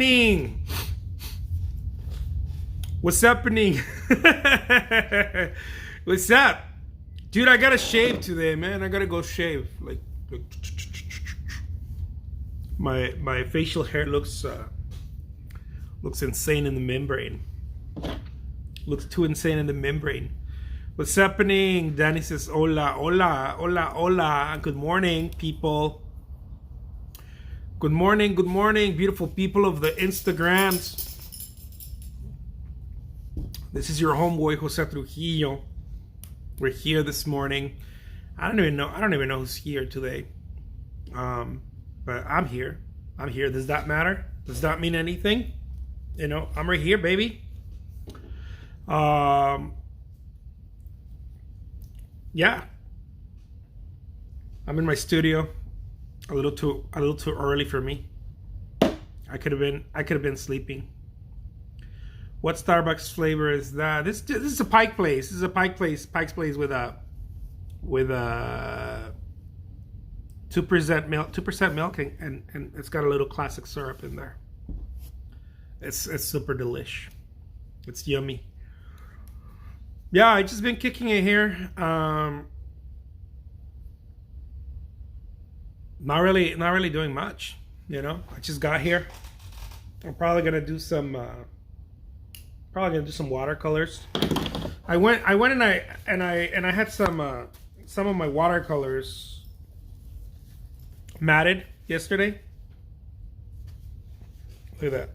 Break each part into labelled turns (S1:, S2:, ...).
S1: happening? What's happening? What's up? Dude, I gotta shave today, man. I gotta go shave. Like my facial hair looks insane in the membrane. Looks too insane in the membrane. What's happening? Danny says, hola, hola, hola, hola. Good morning, people. Good morning, beautiful people of the Instagrams. This is your homeboy, Jose Trujillo. We're here this morning. I don't even know who's here today. But I'm here. Does that matter? Does that mean anything? You know, I'm right here, baby. Yeah. I'm in my studio. A little too early for me. I could have been sleeping. What Starbucks flavor is that? This is a Pike Place. This is a Pike Place. Pike's Place with a 2% milk and it's got a little classic syrup in there. It's super delish. It's yummy. Yeah, I just been kicking it here. Not really doing much, you know. I just got here. I'm probably gonna do some watercolors. I went and I had some of my watercolors matted yesterday. Look at that.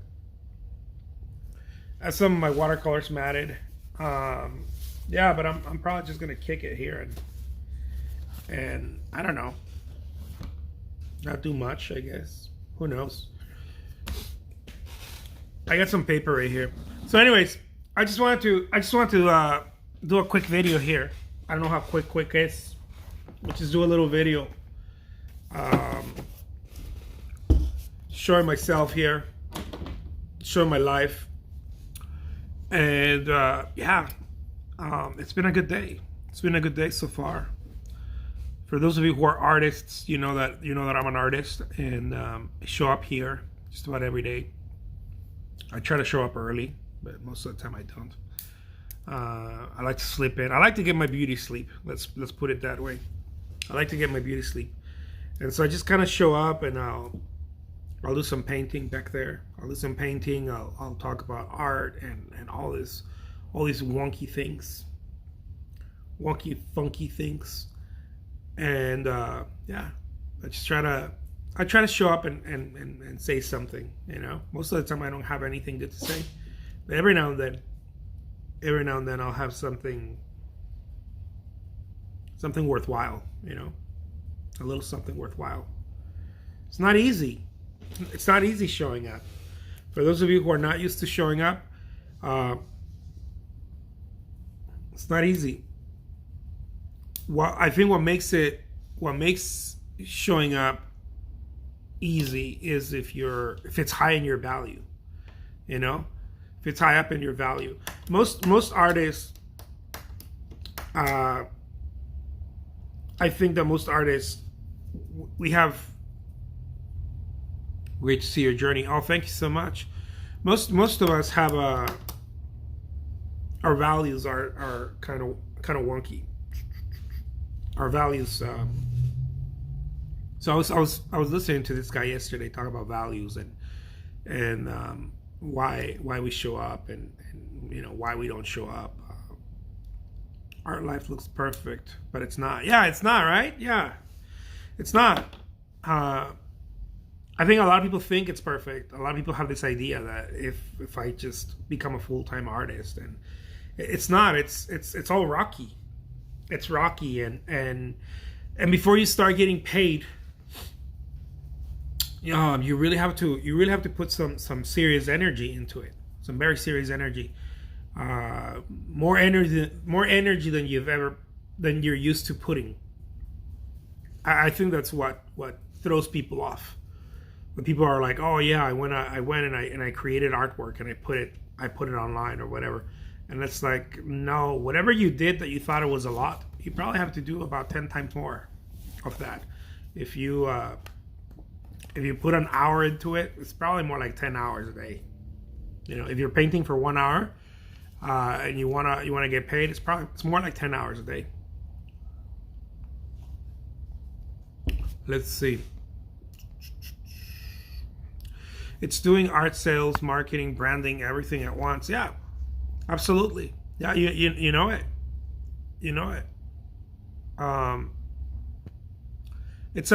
S1: I had some of my watercolors matted. Yeah, but I'm probably just gonna kick it here and I don't know. Not do much, I guess. Who knows? I got some paper right here. So, anyways, I just want to do a quick video here. I don't know how quick is. We'll just do a little video, showing myself here, showing my life, and yeah, it's been a good day. It's been a good day so far. For those of you who are artists, you know that I'm an artist, and I show up here just about every day. I try to show up early, but most of the time I don't. I like to slip in. I like to get my beauty sleep. Let's put it that way. I like to get my beauty sleep, and so I just kind of show up, and I'll do some painting back there. I'll do some painting. I'll talk about art and all these wonky things, wonky funky things. And yeah, I try to show up and say something, you know. Most of the time I don't have anything good to say, but every now and then I'll have something worthwhile, you know, a little something worthwhile. It's not easy showing up. For those of you who are not used to showing up, it's not easy. Well, I think what makes showing up easy is if it's high in your value, you know, if it's high up in your value. Most artists, I think that most artists, we have. Great to see your journey. Oh, thank you so much. Most of us have our values are kind of wonky. Our values. So I was listening to this guy yesterday talk about values and why we show up and you know why we don't show up. Our life looks perfect, but it's not. Yeah, it's not, right? Yeah, it's not. I think a lot of people think it's perfect. A lot of people have this idea that if I just become a full-time artist, and it's not. It's all rocky. It's rocky, and before you start getting paid, you really have to put some serious energy into it. Some very serious energy. More energy than you're used to putting. I think that's what throws people off. When people are like, "Oh yeah, I went and I created artwork and I put it online or whatever," and it's like, no, whatever you did that you thought it was a lot, you probably have to do about 10 times more of that. If you if you put an hour into it, it's probably more like 10 hours a day. You know, if you're painting for 1 hour and you wanna get paid, it's more like 10 hours a day. Let's see. It's doing art sales, marketing, branding, everything at once. Yeah, absolutely. Yeah, you know it. You know it. It's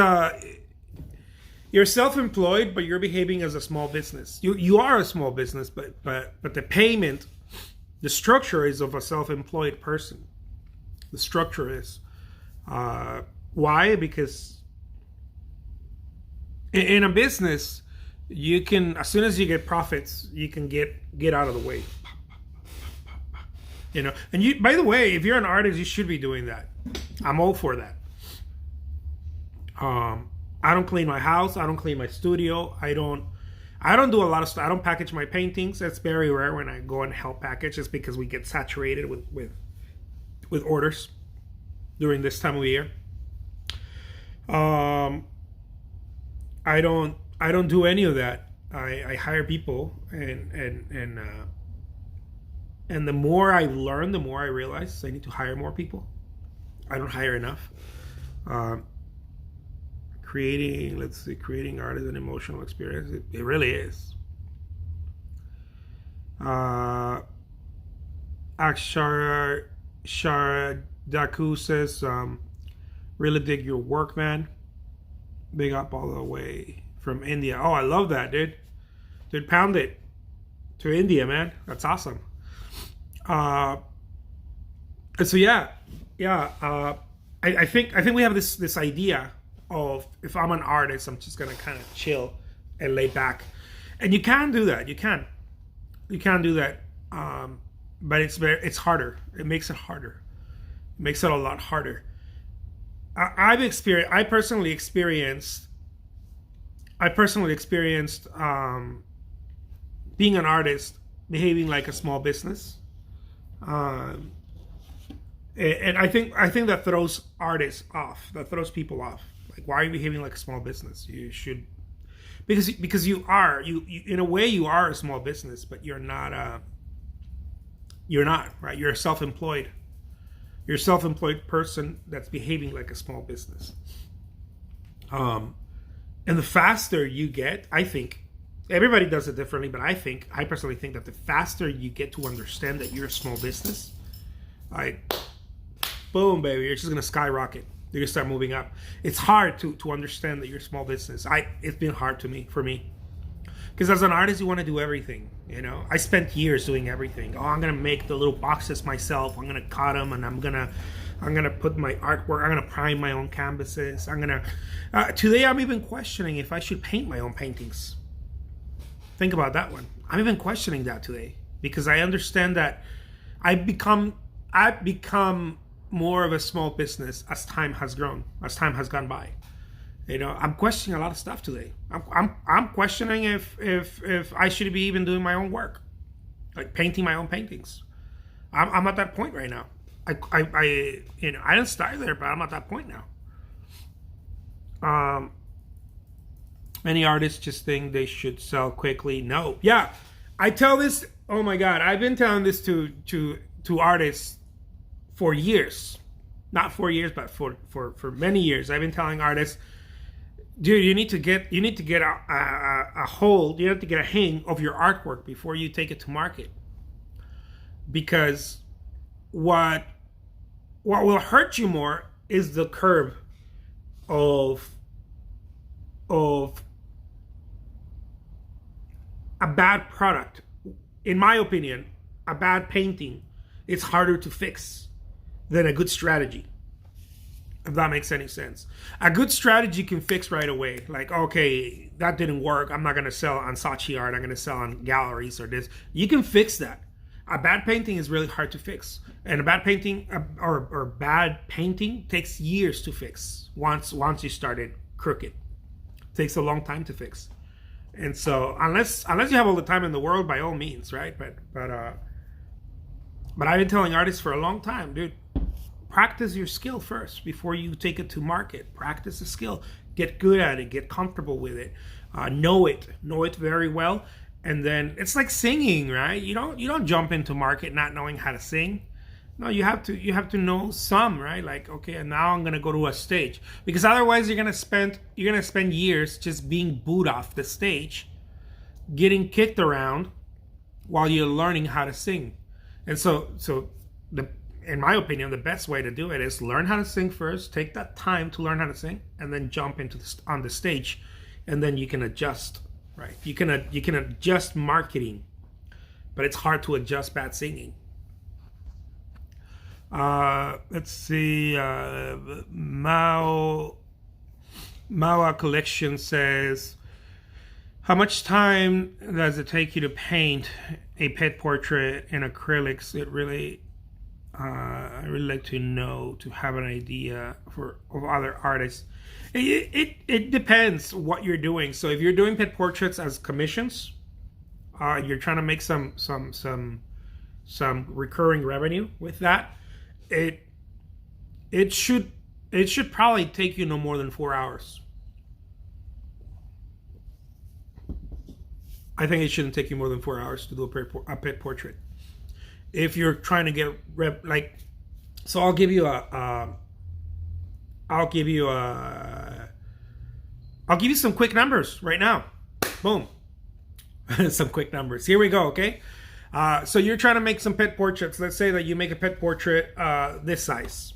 S1: you're self-employed, but you're behaving as a small business. You are a small business, but the payment, the structure is of a self-employed person. The structure is why? Because in a business, you can, as soon as you get profits, you can get out of the way. You know, and you, by the way, if you're an artist, you should be doing that. I'm all for that. I don't clean my house. I don't clean my studio. I don't do a lot of stuff. I don't package my paintings. That's very rare when I go and help package, just because we get saturated with orders during this time of the year. I don't do any of that. I hire people, and the more I learn, the more I realize I need to hire more people. I don't hire enough. Creating art is an emotional experience. It really is. Akshara Daku says, really dig your work, man. Big up all the way from India. Oh, I love that, dude. Dude, pound it to India, man. That's awesome. And so I think we have this idea of, if I'm an artist, I'm just gonna kind of chill and lay back, and you can do that. You can do that, but it's harder. It makes it harder. It makes it a lot harder. I personally experienced being an artist, behaving like a small business, and I think that throws artists off. That throws people off. Like, why are you behaving like a small business? You should, because you are, you in a way you are a small business, but you're not right. You're self-employed. You're a self-employed person that's behaving like a small business. And the faster you get, I think, everybody does it differently, but I personally think that the faster you get to understand that you're a small business, like, boom, baby, you're just gonna skyrocket. You're gonna start moving up. It's hard to understand that you're a small business. It's been hard for me. Because as an artist, you want to do everything, you know? I spent years doing everything. Oh, I'm going to make the little boxes myself. I'm going to cut them, and I'm going to put my artwork. I'm going to prime my own canvases. Today I'm even questioning if I should paint my own paintings. Think about that one. I'm even questioning that today, because I understand that I've become more of a small business as time has grown, as time has gone by. You know, I'm questioning a lot of stuff today. I'm questioning if I should be even doing my own work, like painting my own paintings. I'm at that point right now. I didn't start there, but I'm at that point now. Many artists just think they should sell quickly. No, yeah, I tell this. Oh my God, I've been telling this to artists for years, not 4 years, but for many years. I've been telling artists, dude, you need to get a hold. You have to get a hang of your artwork before you take it to market. Because what will hurt you more is the curve of a bad product. In my opinion, a bad painting is harder to fix than a good strategy. If that makes any sense. A good strategy can fix right away. Like, okay, that didn't work. I'm not going to sell on Saatchi art. I'm going to sell on galleries or this. You can fix that. A bad painting is really hard to fix. And a bad painting or bad painting takes years to fix. Once you started crooked. It takes a long time to fix. And so unless you have all the time in the world, by all means, right? But I've been telling artists for a long time, dude, practice your skill first before you take it to market. Practice the skill. Get good at it. Get comfortable with it. Know it very well. And then it's like singing, right? You don't jump into market not knowing how to sing. No, you have to know some, right? Like, okay, and now I'm gonna go to a stage, because otherwise you're gonna spend years just being booed off the stage, getting kicked around while you're learning how to sing. And so in my opinion, the best way to do it is learn how to sing first, take that time to learn how to sing, and then jump on the stage, and then you can adjust, right? You can adjust marketing, but it's hard to adjust bad singing. Let's see. Maua Collection says, how much time does it take you to paint a pet portrait in acrylics? I really like to know, to have an idea of other artists. It depends what you're doing. So if you're doing pet portraits as commissions, you're trying to make some recurring revenue with that. It should probably take you no more than 4 hours. I think it shouldn't take you more than 4 hours to do a pet portrait. If you're trying to get so I'll give you some quick numbers right now. Boom. Some quick numbers. Here we go. Okay. So you're trying to make some pet portraits. Let's say that you make a pet portrait this size,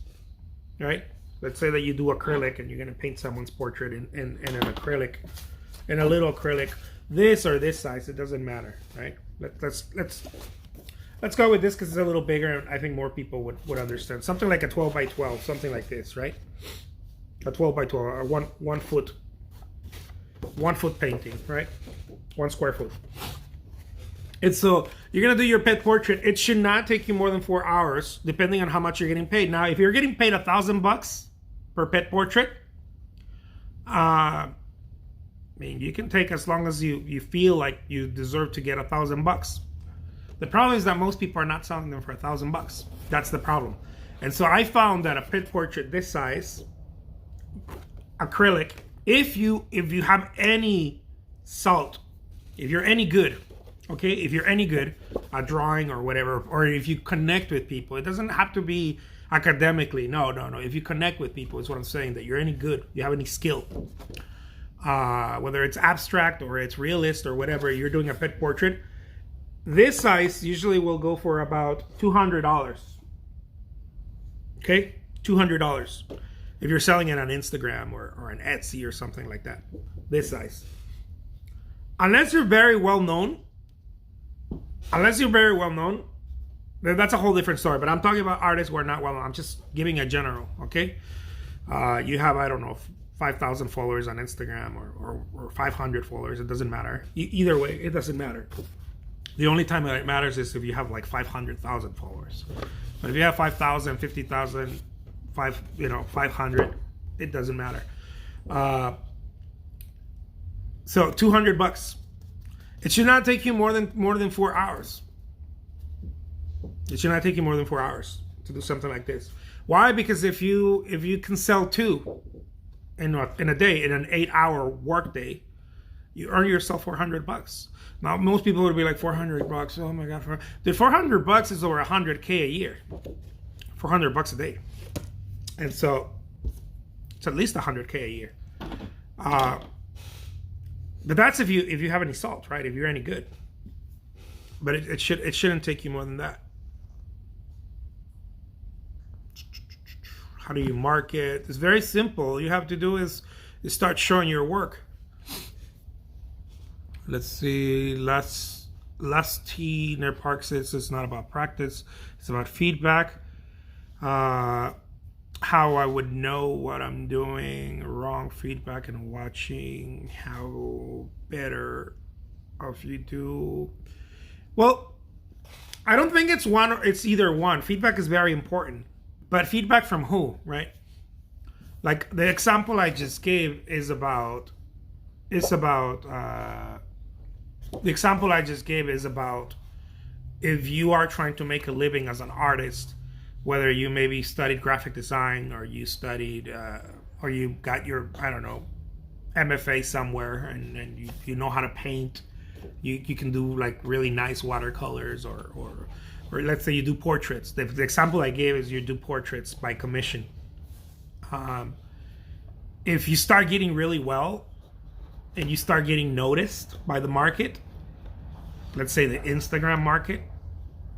S1: right? Let's say that you do acrylic and you're going to paint someone's portrait in an acrylic, in a little acrylic, this or this size. It doesn't matter, right? Let's go with this because it's a little bigger, and I think more people would understand. Something like a 12 by 12, something like this, right? A 12 by 12, or one foot painting, right? 1 square foot. And so you're gonna do your pet portrait. It should not take you more than 4 hours, depending on how much you're getting paid. Now, if you're getting paid $1,000 per pet portrait, I mean, you can take as long as you feel like you deserve to get $1,000. The problem is that most people are not selling them for $1,000. That's the problem. And so I found that a pet portrait this size, acrylic, if you have any salt, if you're any good, okay, if you're any good at drawing or whatever, or if you connect with people, it doesn't have to be academically. No. If you connect with people, is what I'm saying, that you're any good, you have any skill, whether it's abstract or it's realist or whatever, you're doing a pet portrait. This size usually will go for about $200. Okay, $200 if you're selling it on Instagram or on Etsy or something like that. This size, unless you're very well known. That's a whole different story. But I'm talking about artists who are not well known. I'm just giving a general. Okay, you have, I don't know, 5,000 followers on Instagram or 500 followers. It doesn't matter. Either way, it doesn't matter. The only time that it matters is if you have like 500,000 followers. But if you have 5,000, 50,000, 500, it doesn't matter. So $200. It should not take you more than 4 hours. It should not take you more than 4 hours to do something like this. Why? Because if you can sell 2 in a day, in an 8-hour work day, you earn yourself $400. Now, most people would be like, $400. Oh my God, dude, $400 is over $100K a year. $400 a day, and so it's at least $100K a year. But that's if you have any salt, right? If you're any good. But it shouldn't take you more than that. How do you market? It's very simple. All you have to do is start showing your work. Let's see. Lusty Park says it's not about practice. It's about feedback. How I would know what I'm doing wrong, feedback and watching how better if you do. Well, I don't think it's one. It's either one. Feedback is very important, but feedback from who, right? Like the example I just gave is about. The example I just gave is about if you are trying to make a living as an artist, whether you maybe studied graphic design or you studied or you got your, I don't know, MFA somewhere and you know how to paint, you can do like really nice watercolors or let's say you do portraits. The example I gave is you do portraits by commission. If you start getting really well and you start getting noticed by the market, let's say the Instagram market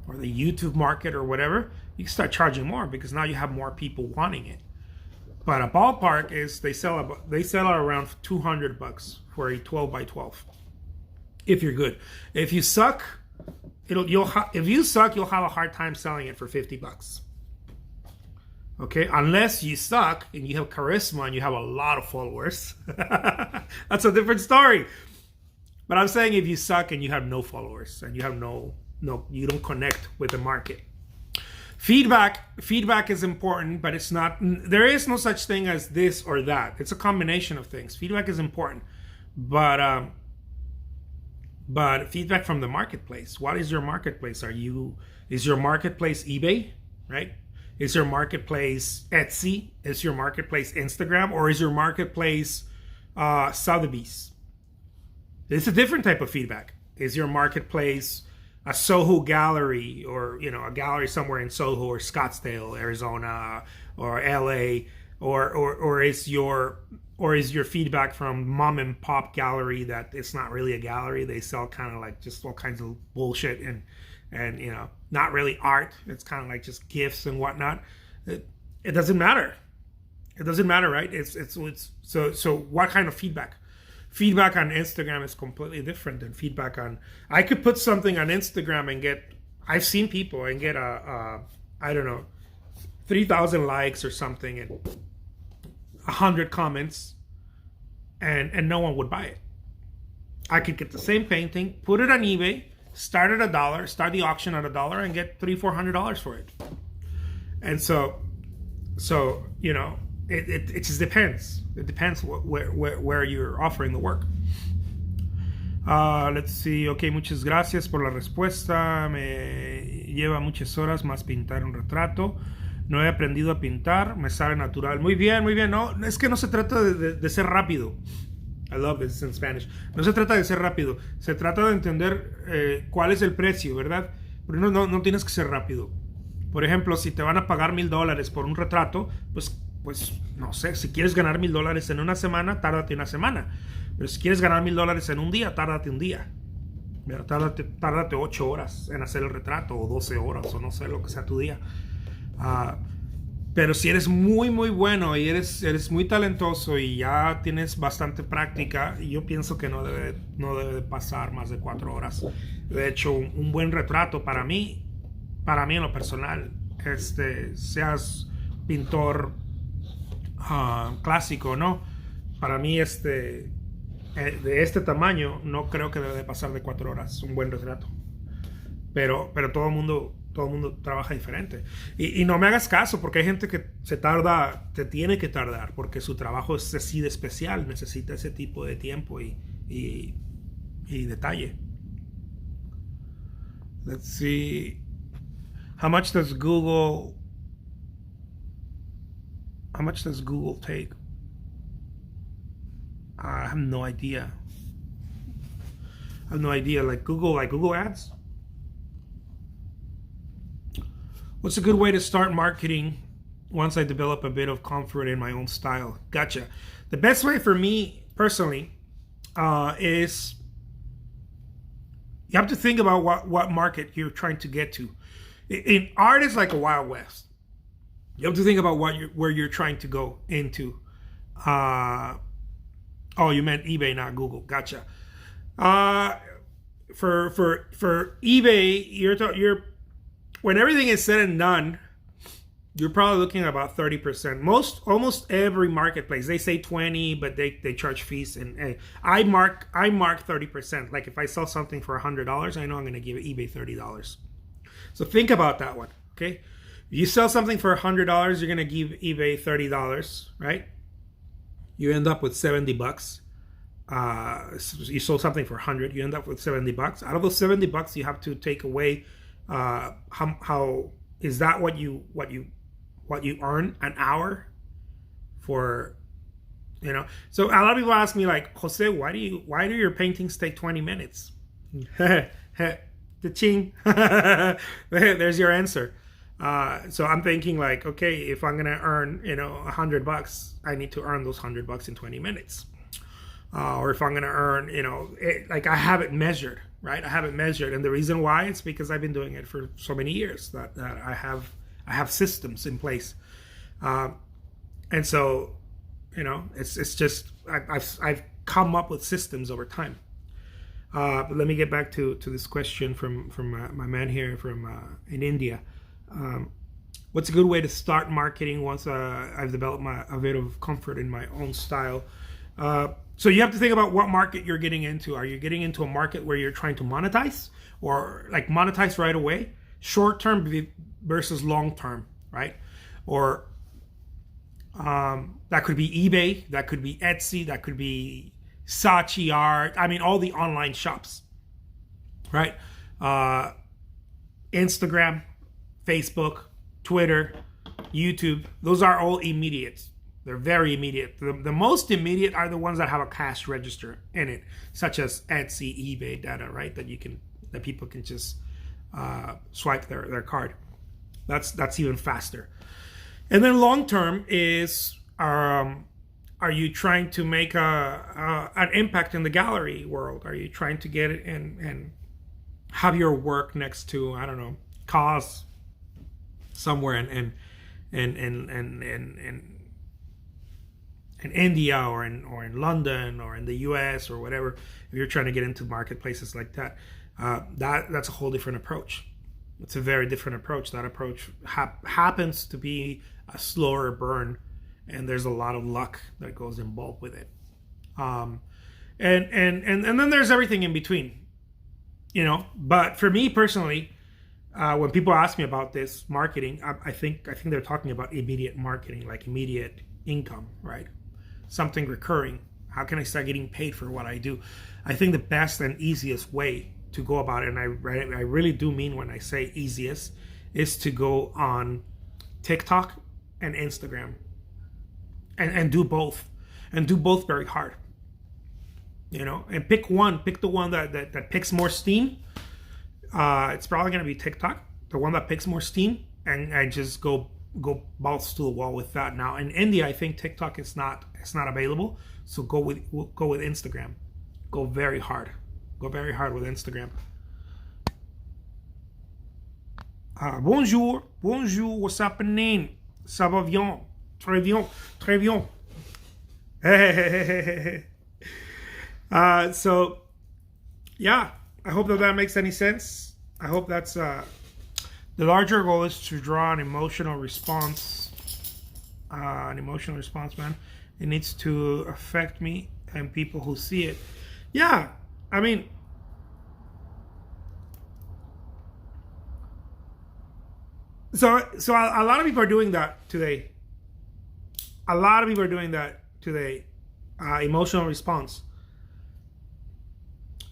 S1: or the YouTube market or whatever, you can start charging more because now you have more people wanting it. But a ballpark is they sell around $200 for a 12 by 12. If you're good, if you suck, you'll have a hard time selling it for $50. Okay, unless you suck and you have charisma and you have a lot of followers, that's a different story. But I'm saying if you suck and you have no followers and you have you don't connect with the market. Feedback is important, but it's not. There is no such thing as this or that. It's a combination of things. Feedback is important, but feedback from the marketplace. What is your marketplace? Is your marketplace eBay, right? Is your marketplace Etsy? Is your marketplace Instagram? Or is your marketplace Sotheby's? It's a different type of feedback. Is your marketplace a Soho gallery, or a gallery somewhere in Soho or Scottsdale, Arizona, or LA, or is your feedback from mom and pop gallery that it's not really a gallery? They sell kind of like just all kinds of bullshit and not really art. It's kind of like just gifts and whatnot. It doesn't matter. It doesn't matter, right? It's so what kind of feedback? Feedback on Instagram is completely different than feedback on. I could put something on Instagram and I've seen people and get I don't know, 3,000 likes or something and 100 comments, and no one would buy it. I could get the same painting, put it on eBay, start at $1, start the auction at $1, and get $300-400 for it. And so it just depends. It depends where you're offering the work. Let's see. Ok, muchas gracias por la respuesta. Me lleva muchas horas más pintar un retrato. No he aprendido a pintar. Me sale natural. Muy bien, muy bien. No, es que no se trata de ser rápido. I love this in Spanish. No se trata de ser rápido. Se trata de entender cuál es el precio, ¿verdad? Pero no tienes que ser rápido. Por ejemplo, si te van a pagar $1,000 por un retrato, pues no sé, si quieres ganar $1,000 en una semana, tárdate una semana. Pero si quieres ganar $1,000 en un día, tárdate un día. Tárdate 8 horas en hacer el retrato, o 12 horas, o no sé, lo que sea tu día. Pero si eres muy, muy bueno y eres muy talentoso y ya tienes bastante práctica, yo pienso que no debe pasar más de 4 horas. De hecho, un buen retrato para mí en lo personal, seas pintor clásico, ¿no? Para mí de este tamaño no creo que debe pasar de 4 horas un buen retrato. Pero todo el mundo trabaja diferente. Y no me hagas caso, porque hay gente que te tiene que tardar, porque su trabajo es así de especial, necesita ese tipo de tiempo y detalle. Let's see. How much does Google take? I have no idea. Like Google Ads? What's a good way to start marketing once I develop a bit of comfort in my own style? Gotcha. The best way for me personally is you have to think about what market you're trying to get to. In art, it's like a Wild West. You have to think about where you're trying to go into. Oh, you meant eBay, not Google. Gotcha. For eBay, you're when everything is said and done, you're probably looking at about 30%. Almost every marketplace, they say 20, but they charge fees. And I mark 30%. Like if I sell something for $100, I know I'm going to give eBay $30. So think about that one, okay? If you sell something for $100, you're going to give eBay $30, right? You end up with $70. You sold something for $100, you end up with $70. Out of those $70, you have to take away how is that what you earn an hour for You know, so a lot of people ask me like, Jose, why do your paintings take 20 minutes? The ching. There's your answer. So I'm thinking like, okay, if I'm gonna earn, $100, I need to earn those $100 in 20 minutes. Or if I'm gonna earn, like I have it measured, right? I have it measured, and the reason why it's because I've been doing it for so many years that I have systems in place, and so, it's just I've come up with systems over time. But let me get back to this question from my man here from in India. What's a good way to start marketing once I've developed a bit of comfort in my own style? So you have to think about what market you're getting into. Are you getting into a market where you're trying to monetize, or like monetize right away, short term versus long term, right? Or that could be eBay, that could be Etsy, that could be Saatchi Art. I mean, all the online shops, right? Instagram, Facebook, Twitter, YouTube. Those are all immediate. They're very immediate. The most immediate are the ones that have a cash register in it, such as Etsy, eBay, data, right? That people can just swipe their card. That's even faster. And then long term is, are you trying to make an impact in the gallery world? Are you trying to get it and have your work next to, I don't know, cause somewhere in India or in London or in the US or whatever? If you're trying to get into marketplaces like that, that's a whole different approach. It's a very different approach. That approach happens to be a slower burn, and there's a lot of luck that goes involved with it. And then there's everything in between, But for me personally, when people ask me about this marketing, I think they're talking about immediate marketing, like immediate income, right? Something recurring. How can I start getting paid for what I do? I think the best and easiest way to go about it, and I really do mean when I say easiest, is to go on TikTok and Instagram and do both, and do both very hard, and pick the one that picks more steam. It's probably going to be TikTok, the one that picks more steam, and just go balls to the wall with that. Now in India, I think TikTok is not available, so go with Instagram. Go very hard with Instagram. Bonjour, what's happening? Ça va bien? Très bien. So yeah, I hope that makes any sense. I hope that's the larger goal is to draw an emotional response. Man. It needs to affect me and people who see it. Yeah, I mean, so a lot of people are doing that today. Emotional response.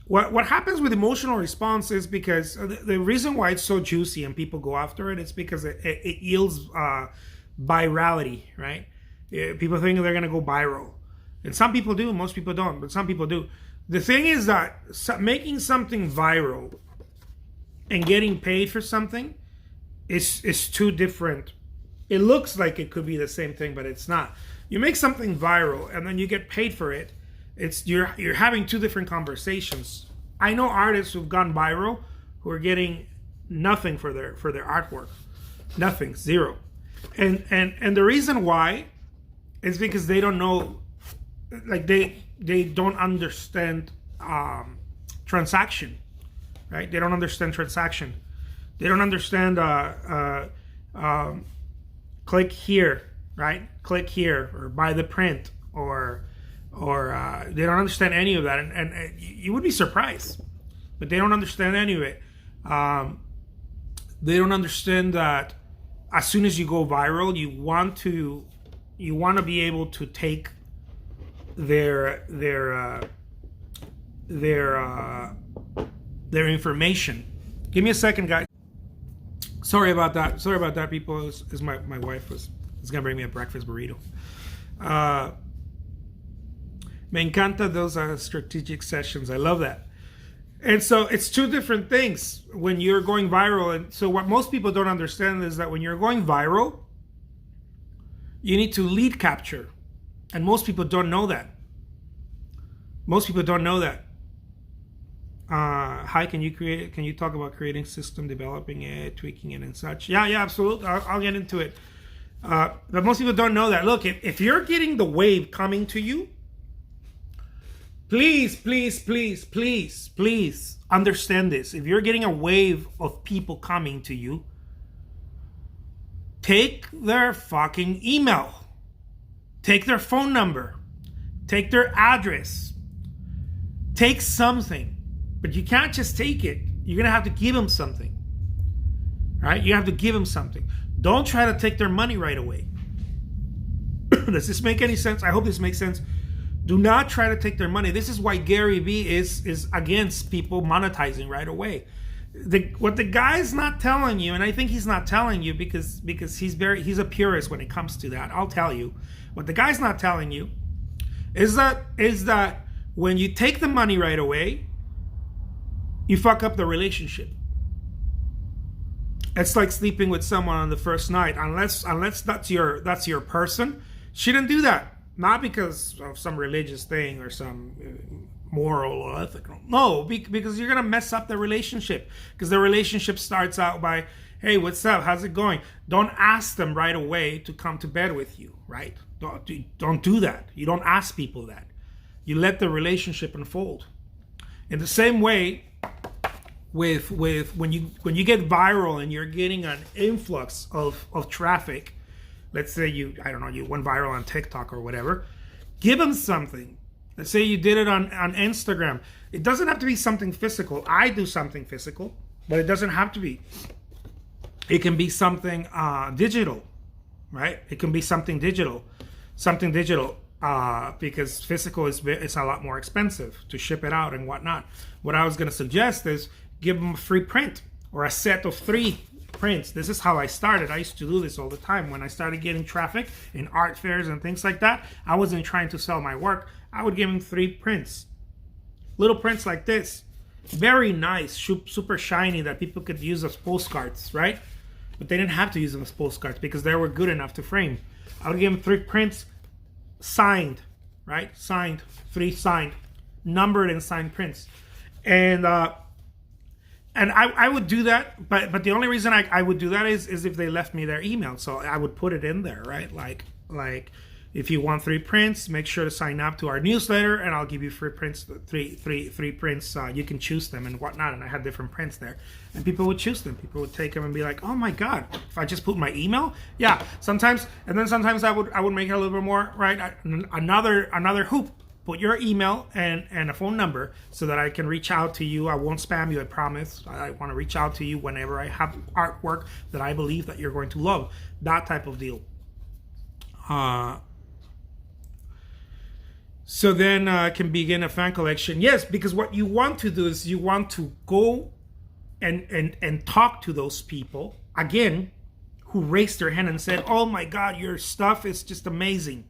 S1: What happens with emotional response is because the reason why it's so juicy and people go after it is because it yields virality, right? People think they're going to go viral. And some people do, most people don't, but some people do. The thing is that making something viral and getting paid for something is two different. It looks like it could be the same thing, but it's not. You make something viral and then you get paid for it. You're having two different conversations. I know artists who've gone viral who are getting nothing for their artwork. Nothing, zero. And the reason why is because they don't know, like they don't understand transaction, right? They don't understand transaction. They don't understand click here, right? Click here, or buy the print, or they don't understand any of that, and you would be surprised, but they don't understand any of it. They don't understand that as soon as you go viral, you want to be able to take their information. Give me a second, guys. Sorry about that, people. Is my wife is gonna bring me a breakfast burrito. Me encanta those strategic sessions. I love that. And so it's two different things when you're going viral. And so what most people don't understand is that when you're going viral, you need to lead capture. And most people don't know that. Most people don't know that. Hi, can you talk about creating system, developing it, tweaking it and such? Yeah, absolutely. I'll get into it. But most people don't know that. Look, if you're getting the wave coming to you, please understand this. If you're getting a wave of people coming to you, take their fucking email, take their phone number, take their address, take something. But you can't just take it. You're going to have to give them something. Right? You have to give them something. Don't try to take their money right away. Does this make any sense? I hope this makes sense. Do not try to take their money. This is why Gary Vee is against people monetizing right away. What the guy's not telling you, and I think he's not telling you because he's a purist when it comes to that. I'll tell you. What the guy's not telling you is that when you take the money right away, you fuck up the relationship. It's like sleeping with someone on the first night. Unless that's your person, shouldn't do that. Not because of some religious thing or some moral or ethical. No, because you're gonna mess up the relationship. Because the relationship starts out by, hey, what's up? How's it going? Don't ask them right away to come to bed with you, right? Don't do that. You don't ask people that. You let the relationship unfold. In the same way, with when you get viral and you're getting an influx of traffic, let's say you went viral on TikTok or whatever, give them something. Let's say you did it on Instagram. It doesn't have to be something physical. I do something physical, but it doesn't have to be. It can be something digital, right? It can be something digital, because physical is a lot more expensive to ship it out and whatnot. What I was going to suggest is give them a free print or a set of 3 prints. This is how I started. I used to do this all the time. When I started getting traffic in art fairs and things like that, I wasn't trying to sell my work. I would give them 3 prints. Little prints like this. Very nice, super shiny, that people could use as postcards, right? But they didn't have to use them as postcards because they were good enough to frame. I would give them 3 prints, signed, right? Signed, 3 signed, numbered and signed prints. And I would do that, but the only reason I would do that is if they left me their email. So I would put it in there, right? Like if you want 3 prints, make sure to sign up to our newsletter, and I'll give you free prints, three prints. You can choose them and whatnot. And I had different prints there, and people would choose them. People would take them and be like, "Oh my God, if I just put my email, yeah." Sometimes I would make it a little bit more, right? Another hoop. Put your email and a phone number so that I can reach out to you. I won't spam you, I promise. I want to reach out to you whenever I have artwork that I believe that you're going to love. That type of deal. So then I can begin a fan collection. Yes, because what you want to do is you want to go and talk to those people, again, who raised their hand and said, "Oh my God, your stuff is just amazing."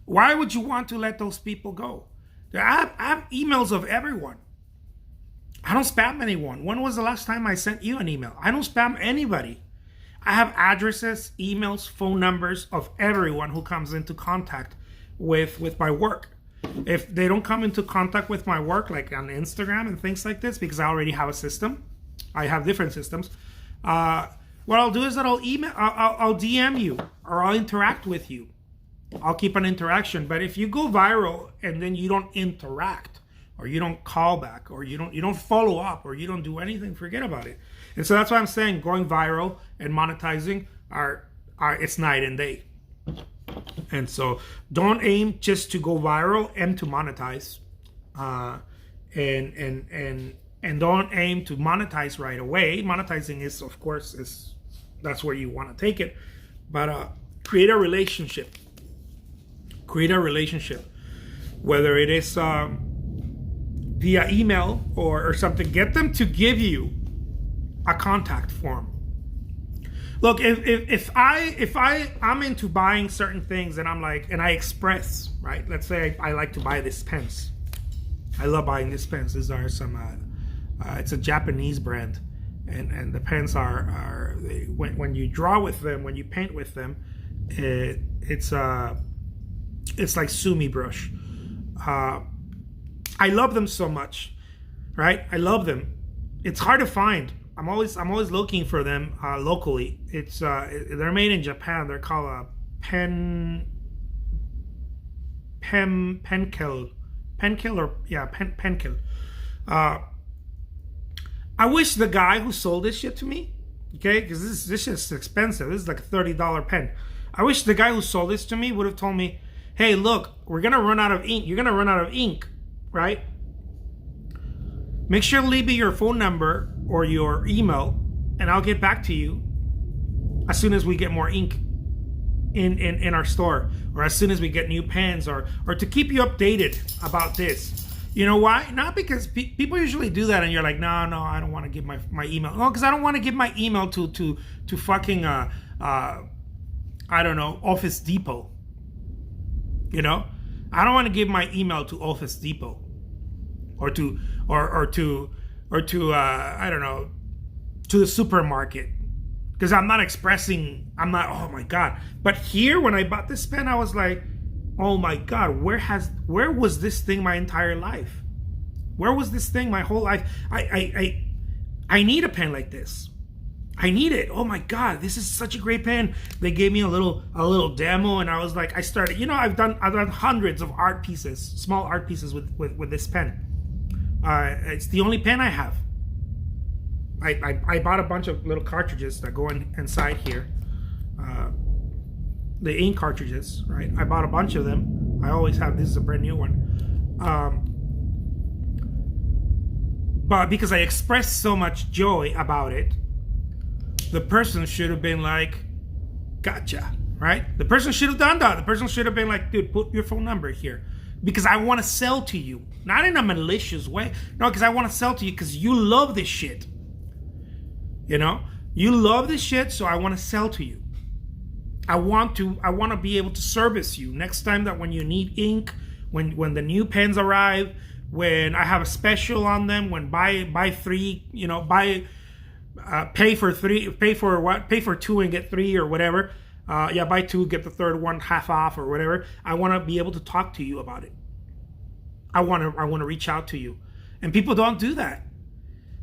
S1: Why would you want to let those people go? I have emails of everyone. I don't spam anyone. When was the last time I sent you an email? I don't spam anybody. I have addresses, emails, phone numbers of everyone who comes into contact with my work. If they don't come into contact with my work, like on Instagram and things like this, because I already have a system, I have different systems. What I'll do is that I'll DM you, or I'll interact with you. I'll keep an interaction. But if you go viral and then you don't interact, or you don't call back, or you don't follow up, or you don't do anything, forget about it. And so that's why I'm saying going viral and monetizing are it's night and day. And so don't aim just to go viral, aim to monetize. And don't aim to monetize right away. Monetizing is, of course, that's where you want to take it. But create a relationship. Create a relationship, whether it is via email or something. Get them to give you a contact form. Look, I'm into buying certain things, and I'm like, and I express, right? Let's say I like to buy this pens. I love buying these pens. These are some. It's a Japanese brand, and the pens are when you draw with them, when you paint with them, it's like sumi brush. I love them so much, right? I love them. It's hard to find. I'm always looking for them locally. They're made in Japan. They're called a penkel penkel. I wish the guy who sold this shit to me, okay, because this shit's expensive. This is like a $30 pen. I wish the guy who sold this to me would have told me, hey, look, we're gonna run out of ink. You're gonna run out of ink, right? Make sure to leave me your phone number or your email, and I'll get back to you as soon as we get more ink in our store, or as soon as we get new pens, or to keep you updated about this. You know why? Not because people usually do that, and you're like, no, I don't want to give my email. No, because I don't want to give my email to fucking I don't know, Office Depot. You know, I don't want to give my email to Office Depot, or to I don't know, to the supermarket, because I'm not, oh my God. But here, when I bought this pen, I was like, oh my God, where was this thing my entire life? Where was this thing my whole life? I need a pen like this. I need it. Oh my God, this is such a great pen. They gave me a little demo, and I was like, I started, I've done hundreds of art pieces, small art pieces with this pen. It's the only pen I have. I bought a bunch of little cartridges that go inside here. The ink cartridges, right? I bought a bunch of them. I always have. This is a brand new one. But because I expressed so much joy about it, the person should have been like, gotcha, right? The person should have done that. The person should have been like, dude, put your phone number here. Because I want to sell to you. Not in a malicious way. No, because I want to sell to you because you love this shit. You love this shit, so I want to sell to you. I want to be able to service you. Next time that when you need ink, when the new pens arrive, when I have a special on them, when buy three, pay for two and get three or whatever. Buy two, get the third one half off or whatever. I want to be able to talk to you about it. I want to reach out to you. And people don't do that.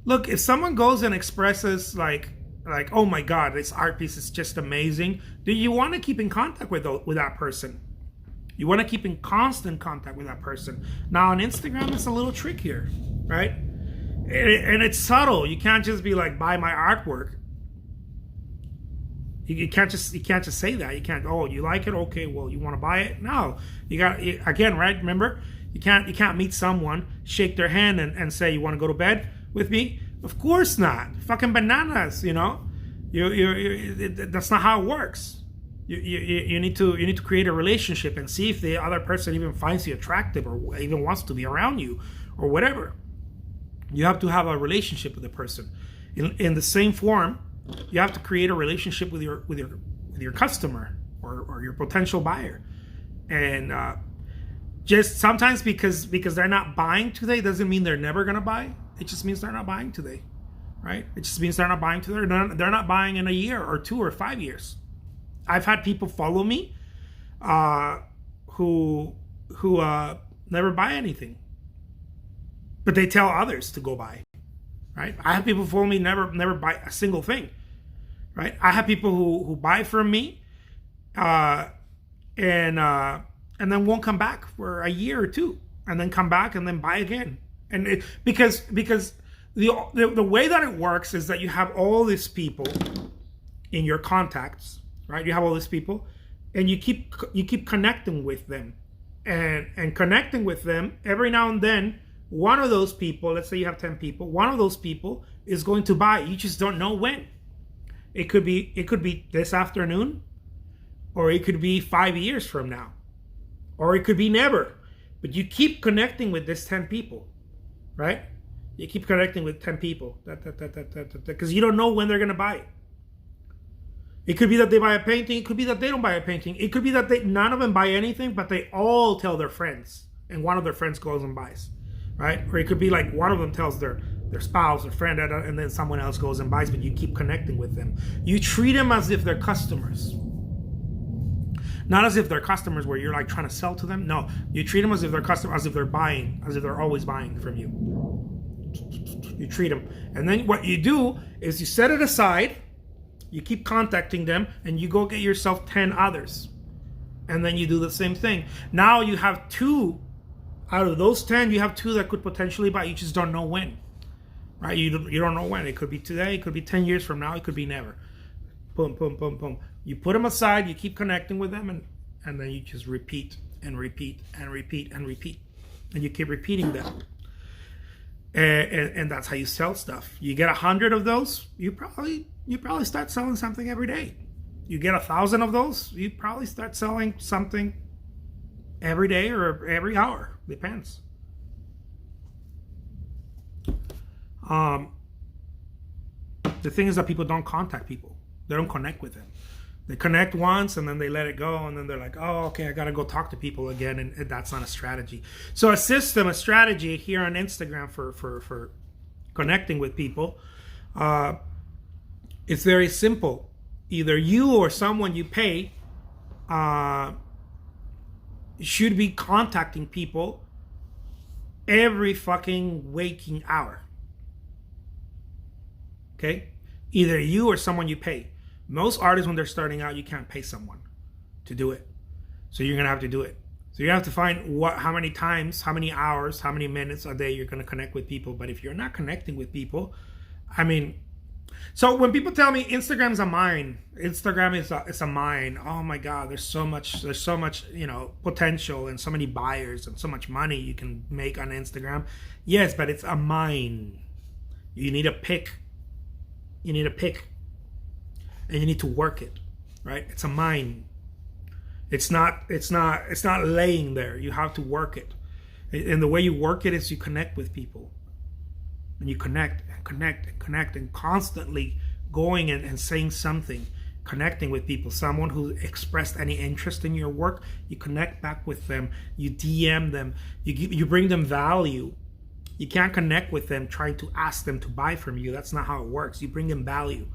S1: Look, if someone goes and expresses like, oh my God, this art piece is just amazing, do you want to keep in contact with that person? You want to keep in constant contact with that person. Now on Instagram, it's a little trickier, right? And it's subtle. You can't just be like, buy my artwork. You can't just say that. You can't. Oh, you like it? Okay. Well, you want to buy it? No. You got, again, right? Remember, you can't meet someone, shake their hand, and say, you want to go to bed with me? Of course not. Fucking bananas. That's not how it works. You need to create a relationship and see if the other person even finds you attractive or even wants to be around you or whatever. You have to have a relationship with the person. In the same form, you have to create a relationship with your customer or your potential buyer. And just sometimes because they're not buying today doesn't mean they're never gonna buy. It just means they're not buying today, right? It just means they're not buying today. They're not buying in a year or 2 or 5 years. I've had people follow me who never buy anything, but they tell others to go buy, right? I have people follow me never buy a single thing, right? I have people who buy from me and then won't come back for a year or 2, and then come back and then buy again. And because the way that it works is that you have all these people in your contacts, right? You have all these people, and you keep connecting with them, and connecting with them every now and then. One of those people, let's say you have 10 people, one of those people is going to buy. You just don't know when. It could be this afternoon, or it could be 5 years from now, or it could be never. But you keep connecting with this 10 people, right? You keep connecting with 10 people, because you don't know when they're gonna buy it. It could be that they buy a painting. It could be that they don't buy a painting. It could be that none of them buy anything, but they all tell their friends, and one of their friends goes and buys, right? Or it could be like one of them tells their spouse or friend, and then someone else goes and buys, but you keep connecting with them. You treat them as if they're customers. Not as if they're customers where you're like trying to sell to them. No, you treat them as if they're customers, as if they're buying, as if they're always buying from you. You treat them. And then what you do is you set it aside, you keep contacting them, and you go get yourself 10 others. And then you do the same thing. Now you have 2 out of those 10, you have 2 that could potentially buy. You just don't know when. Right? You don't know when. It could be today, it could be 10 years from now, it could be never. Boom, boom, boom, boom. You put them aside, you keep connecting with them, and then you just repeat and repeat and repeat and repeat. And you keep repeating them. And that's how you sell stuff. You get 100 of those, you probably start selling something every day. You get 1,000 of those, you probably start selling something every day or every hour. Depends. The thing is that people don't contact people. They don't connect with them. They connect once and then they let it go, and then they're like, oh, okay, I gotta go talk to people again, and that's not a strategy. So a strategy here on Instagram for connecting with people, it's very simple. Either you or someone you pay should be contacting people every fucking waking hour. Okay? Either you or someone you pay. Most artists, when they're starting out, you can't pay someone to do it. So you're going to have to do it. So you have to find how many times, how many hours, how many minutes a day you're going to connect with people. But if you're not connecting with people, I mean, so when people tell me Instagram's a mine, Instagram is a mine. Oh my God, there's so much, potential and so many buyers and so much money you can make on Instagram. Yes, but it's a mine. You need a pick. You need a pick. And you need to work it, right? It's a mine. It's not laying there. You have to work it. And the way you work it is you connect with people. And you connect and connect and connect and constantly going and saying something, connecting with people. Someone who expressed any interest in your work, you connect back with them. You DM them. You bring them value. You can't connect with them trying to ask them to buy from you. That's not how it works. You bring them value.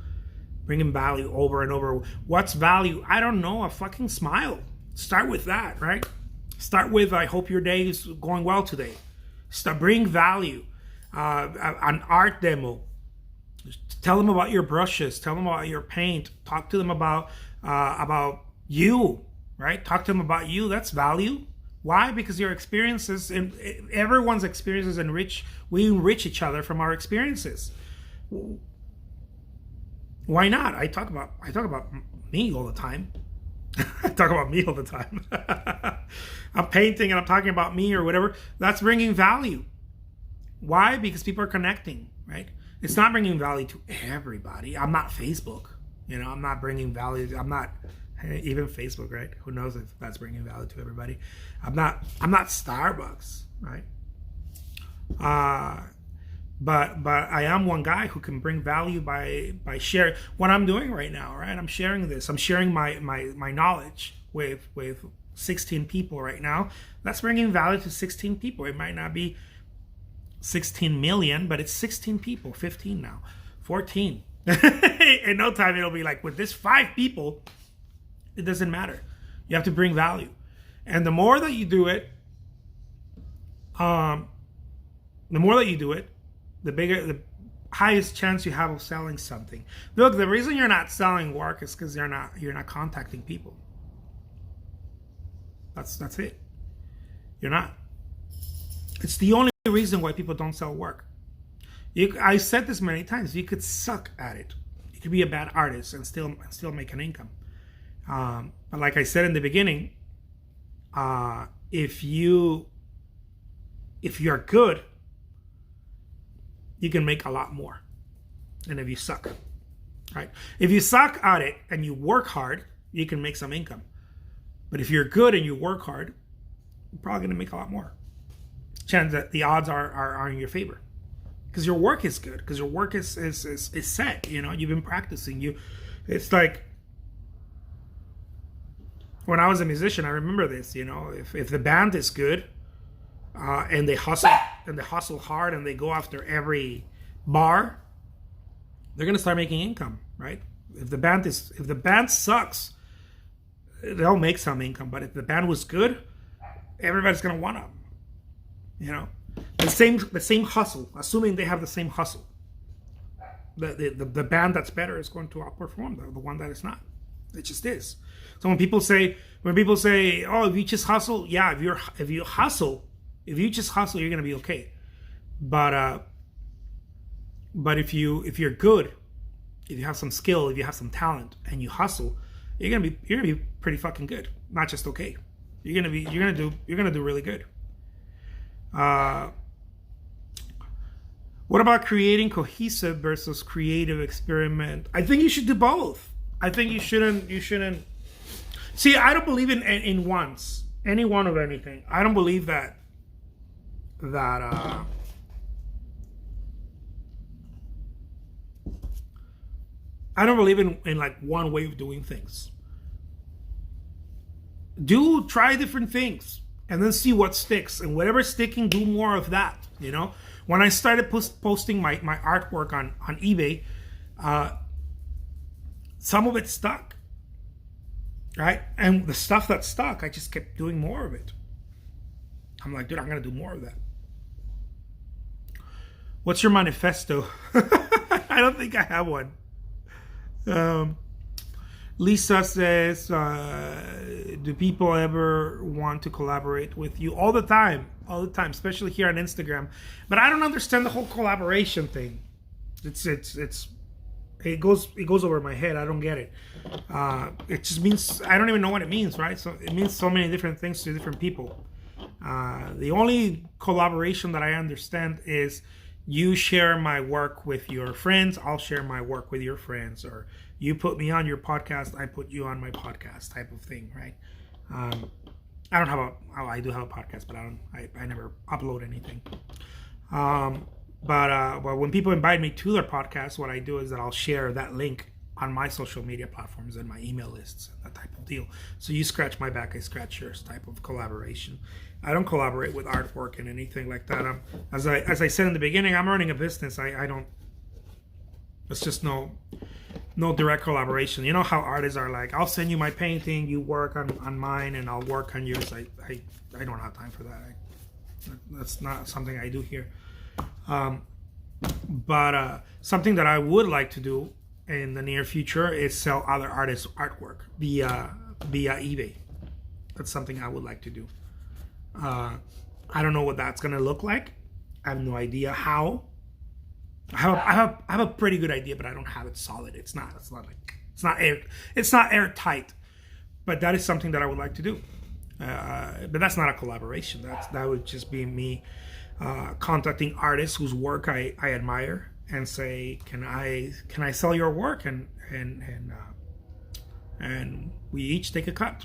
S1: Bring them value over and over. What's value? I don't know. A fucking smile. Start with that, right? Start with, I hope your day is going well today. Bring value. An art demo. Tell them about your brushes. Tell them about your paint. Talk to them about you, right? Talk to them about you. That's value. Why? Because your experiences, and everyone's experiences we enrich each other from our experiences. Why not? I talk about me all the time. I talk about me all the time. I'm painting and I'm talking about me or whatever. That's bringing value. Why? Because people are connecting, right? It's not bringing value to everybody. I'm not Facebook. I'm not bringing value. I'm not even Facebook, right? Who knows if that's bringing value to everybody? I'm not Starbucks, right? But I am one guy who can bring value by sharing what I'm doing right now, right? I'm sharing this. I'm sharing my knowledge with 16 people right now. That's bringing value to 16 people. It might not be 16 million, but it's 16 people, 15 now, 14. In no time, it'll be like, with this 5 people, it doesn't matter. You have to bring value. And the more that you do it, the highest chance you have of selling something. Look, the reason you're not selling work is because you're not contacting people. That's it. You're not. It's the only reason why people don't sell work. I said this many times. You could suck at it. You could be a bad artist and still make an income. But like I said in the beginning, if you're good, you can make a lot more than if you suck, right? If you suck at it and you work hard, you can make some income. But if you're good and you work hard, you're probably going to make a lot more. Chance that the odds are in your favor, because your work is good, because your work is set. You've been practicing. It's like when I was a musician, I remember this. If the band is good, and they hustle hard and they go after every bar, they're gonna start making income, right? If the band sucks, they'll make some income. But if the band was good, everybody's gonna want them. The same hustle, assuming they have the same hustle. The band that's better is going to outperform the one that is not. It just is. So when people say, oh, if you just hustle, yeah, if you just hustle, you're gonna be okay. But if you're good, if you have some skill, if you have some talent, and you hustle, you're gonna be pretty fucking good. Not just okay. You're gonna do really good. What about creating cohesive versus creative experiment? I think you should do both. I think you shouldn't. See, I don't believe in any one of anything. I don't believe that I don't believe in like one way of doing things. Try different things and then see what sticks, and whatever's sticking, do more of that. When I started posting my artwork on eBay, some of it stuck, right? And the stuff that stuck, I just kept doing more of it. I'm like, dude, I'm gonna do more of that. What's your manifesto? I don't think I have one. Lisa says, do people ever want to collaborate with you? All the time, especially here on Instagram. But I don't understand the whole collaboration thing. It goes over my head. I don't get it. It just means, I don't even know what it means, right? So it means so many different things to different people. The only collaboration that I understand is you share my work with your friends, I'll share my work with your friends, or you put me on your podcast, I put you on my podcast, type of thing, right? I do have a podcast, but I never upload anything. But when people invite me to their podcast, what I do is that I'll share that link on my social media platforms and my email lists, that type of deal. So you scratch my back, I scratch yours, type of collaboration. I don't collaborate with artwork and anything like that. As I said in the beginning, I'm running a business. I don't. It's just no direct collaboration. You know how artists are like, I'll send you my painting, you work on mine, and I'll work on yours. I don't have time for that. That's not something I do here. But something that I would like to do in the near future is sell other artists' artwork via eBay. That's something I would like to do. I don't know what that's gonna look like. I have no idea how. I have a pretty good idea, but I don't have it solid. It's not airtight. But that is something that I would like to do. But that's not a collaboration. That would just be me contacting artists whose work I admire and say, can I sell your work, and we each take a cut.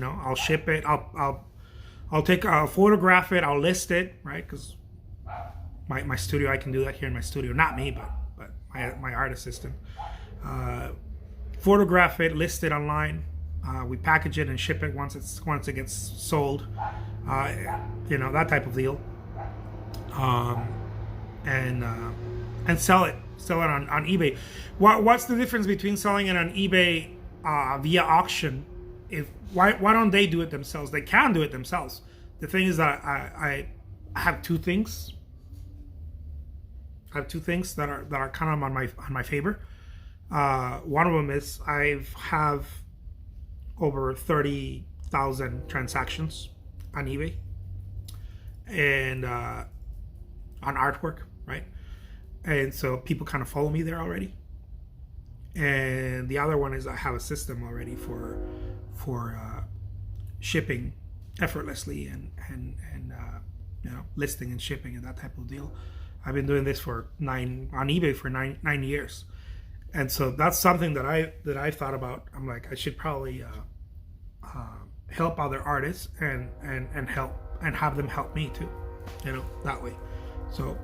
S1: I'll ship it. I'll photograph it. I'll list it, right? Because my studio, I can do that here in my studio. Not me, but my art assistant. Photograph it, list it online. We package it and ship it once it gets sold. That type of deal. And sell it on eBay. What's the difference between selling it on eBay via auction? Why don't they do it themselves? They can do it themselves. The thing is that I have two things. I have two things that are kind of on my favor. One of them is I have over 30,000 transactions on eBay and on artwork, right? And so people kind of follow me there already. And the other one is I have a system already for shipping effortlessly and listing and shipping and that type of deal. I've been doing this on eBay for nine years, and so that's something that I thought about. I'm like, I should probably help other artists and help and have them help me too, that way. So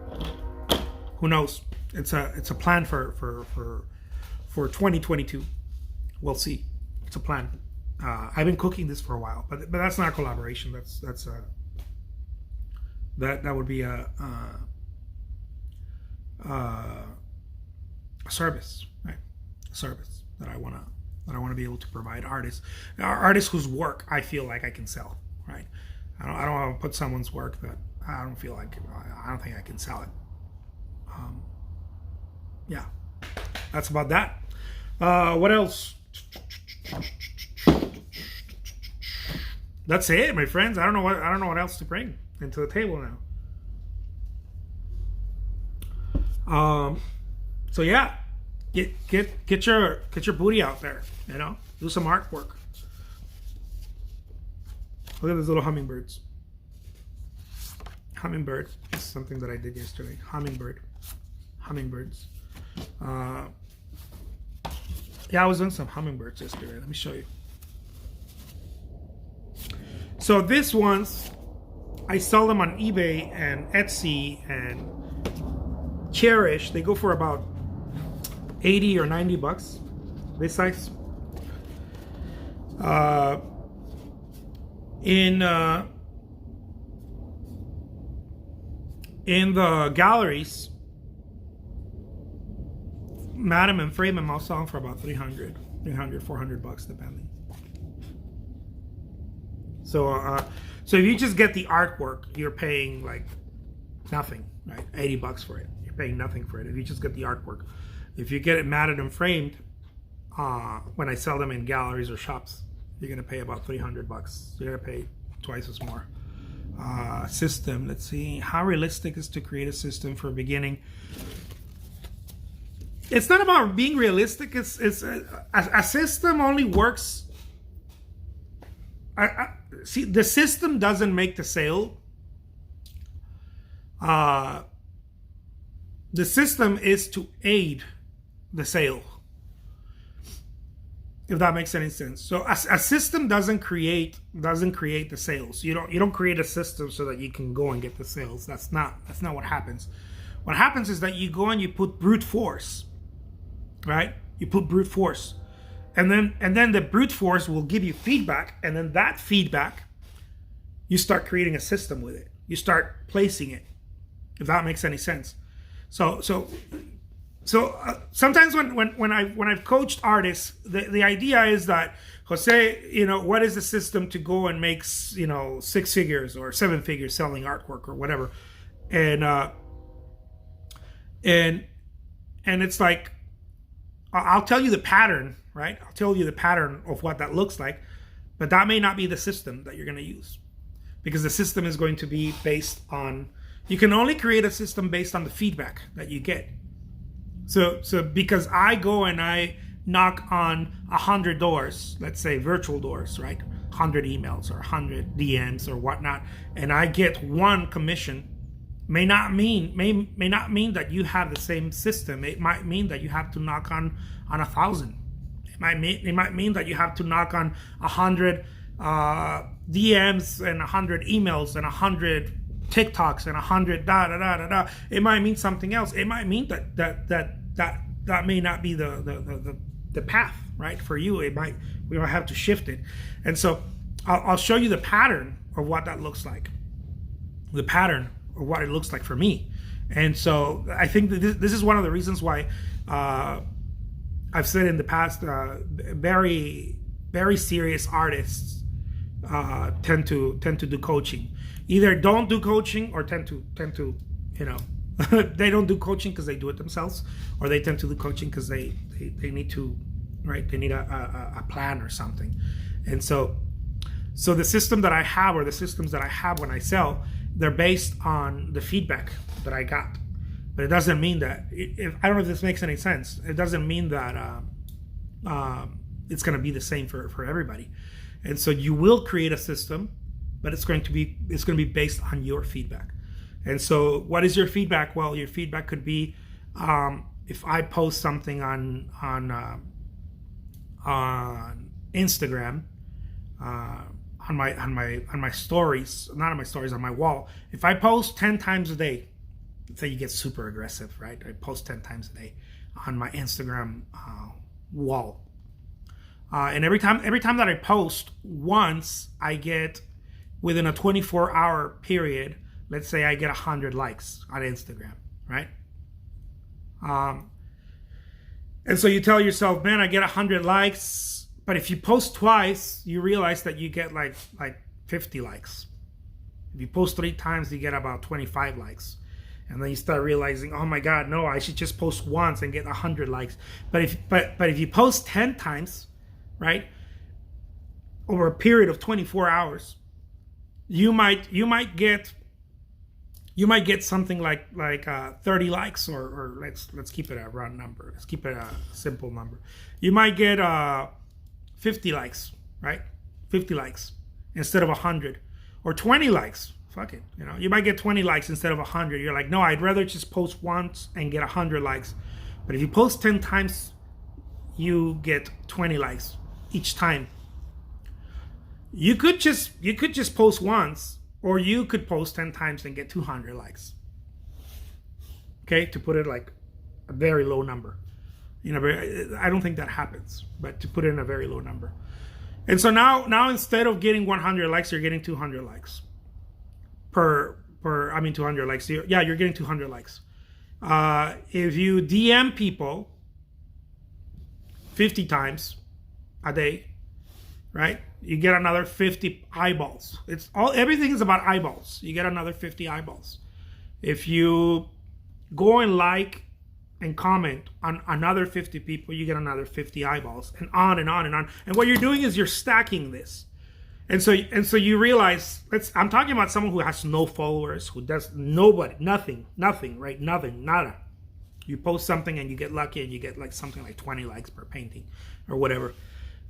S1: who knows? It's a plan for 2022. We'll see. It's a plan. I've been cooking this for a while, but that's not a collaboration. That would be a service, right? A service that I wanna be able to provide artists whose work I feel like I can sell, right? I don't want to put someone's work that I don't feel like I don't think I can sell it. Yeah, that's about that. What else? That's it, my friends. I don't know what else to bring into the table now. So yeah, get your booty out there. You know, do some artwork. Look at these little hummingbirds. Hummingbird is something that I did yesterday. Hummingbirds. Yeah, I was doing some hummingbirds yesterday. Let me show you. So these ones, I sell them on eBay and Etsy and Cherish. They go for about 80 or 90 bucks. This size. In the galleries, Madame and Frame them, I'll sell them for about 300, 400 bucks depending. So so if you just get the artwork, you're paying like nothing, right? 80 bucks for it. You're paying nothing for it if you just get the artwork. If you get it matted and framed, when I sell them in galleries or shops, you're gonna pay about 300 bucks. You're gonna pay twice as more. System, let's see. How realistic is to create a system for beginning? It's not about being realistic. It's a system only works. See, the system doesn't make the sale. The system is to aid the sale, if that makes any sense. So a system doesn't create the sales. You don't create a system so that you can go and get the sales. That's not what happens. What happens is that you go and you put brute force, right? You put brute force, and then the brute force will give you feedback, and then that feedback, you start creating a system with it. You start placing it, if that makes any sense. So sometimes when I've coached artists, the idea is that, Jose, what is the system to go and make 6 figures or 7 figures selling artwork or whatever, and it's like, I'll tell you the pattern, right? I'll tell you the pattern of what that looks like, but that may not be the system that you're going to use, because the system is going to be based on. You can only create a system based on the feedback that you get. So because I go and I knock on 100 doors, let's say virtual doors, right? 100 emails or 100 DMs or whatnot, and I get one commission, may not mean that you have the same system. It might mean that you have to knock on 1,000. It might mean that you have to knock on 100 DMs and 100 emails and 100 TikToks and 100 da. It might mean something else. It might mean that may not be the path, right, for you. We might have to shift it. And so I'll show you the pattern of what that looks like. The pattern of what it looks like for me. And so I think that this is one of the reasons why I've said in the past, very, very serious artists tend to do coaching. Either don't do coaching or tend to they don't do coaching because they do it themselves, or they tend to do coaching because they need to, right? They need a plan or something. And so the system that I have, or the systems that I have when I sell, they're based on the feedback that I got. But it doesn't mean that, I don't know if this makes any sense. It doesn't mean that it's going to be the same for everybody. And so you will create a system, but it's going to be based on your feedback. And so what is your feedback? Well, your feedback could be, if I post something on Instagram, on my stories, not on my stories, on my wall. If I post 10 times a day, let's say you get super aggressive, right? I post 10 times a day on my Instagram wall. And every time that I post once, I get, within a 24-hour period, let's say I get 100 likes on Instagram, right? And so you tell yourself, man, I get 100 likes, but if you post twice, you realize that you get like 50 likes. If you post 3 times, you get about 25 likes. And then you start realizing, oh my God, no, I should just post once and get 100 likes. But if you post 10 times, right, over a period of 24 hours, you might get something like 30 likes, or let's keep it a round number. Let's keep it a simple number. You might get 50 likes, right? 50 likes instead of 100, or 20 likes. Fuck it, you might get 20 likes instead of 100. You're like, no, I'd rather just post once and get 100 likes. But if you post 10 times, you get 20 likes each time. You could just post once, or you could post 10 times and get 200 likes. Okay, to put it like a very low number. I don't think that happens, but to put it in a very low number. And so now instead of getting 100 likes, you're getting 200 likes. 200 likes. You're getting 200 likes. If you DM people 50 times a day, right, you get another 50 eyeballs. Everything is about eyeballs. You get another 50 eyeballs. If you go and like and comment on another 50 people, you get another 50 eyeballs, and on and on and on. And what you're doing is you're stacking this. And so you realize, I'm talking about someone who has no followers, who does nothing, right? Nothing, nada. You post something and you get lucky and you get like something like 20 likes per painting or whatever.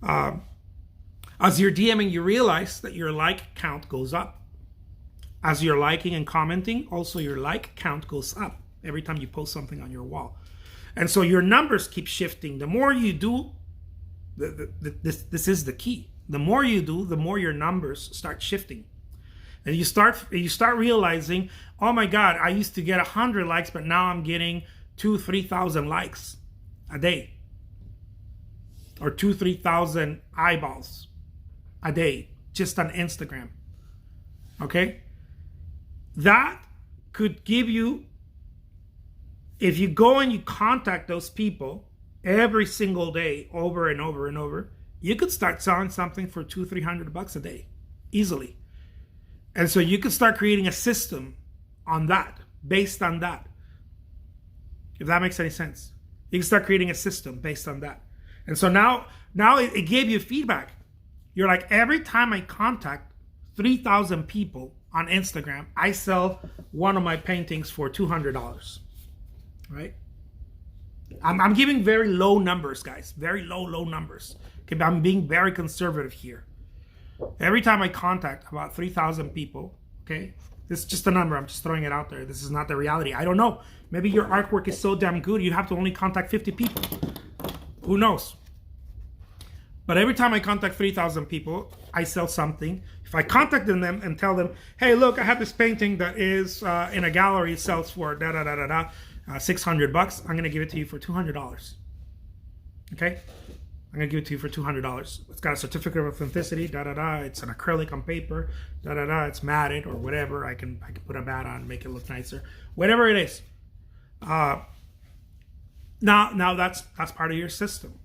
S1: As you're DMing, you realize that your like count goes up. As you're liking and commenting, also your like count goes up every time you post something on your wall. And so your numbers keep shifting. The more you do, this is the key. The more you do, the more your numbers start shifting. And you start realizing, oh my God, I used to get 100 likes, but now I'm getting 2,000-3,000 likes a day. Or 2,000-3,000 eyeballs a day, just on Instagram. Okay? That could give you, if you go and you contact those people every single day, over and over and over, you could start selling something for $200-300 a day, easily. And so you could start creating a system on that, based on that. If that makes any sense. You can start creating a system based on that. And so now it gave you feedback. You're like, every time I contact 3,000 people on Instagram, I sell one of my paintings for $200, right? I'm giving very low numbers, guys. Very low numbers. Okay, I'm being very conservative here. Every time I contact about 3,000 people, okay, this is just a number. I'm just throwing it out there. This is not the reality. I don't know. Maybe your artwork is so damn good, you have to only contact 50 people. Who knows? But every time I contact 3,000 people, I sell something. If I contact them and tell them, hey, look, I have this painting that is in a gallery, it sells for $600. I'm going to give it to you for $200. Okay? I'm going to give it to you for $200. It's got a certificate of authenticity, It's an acrylic on paper, It's matted or whatever. I can put a mat on, make it look nicer. Whatever it is. Now that's part of your system.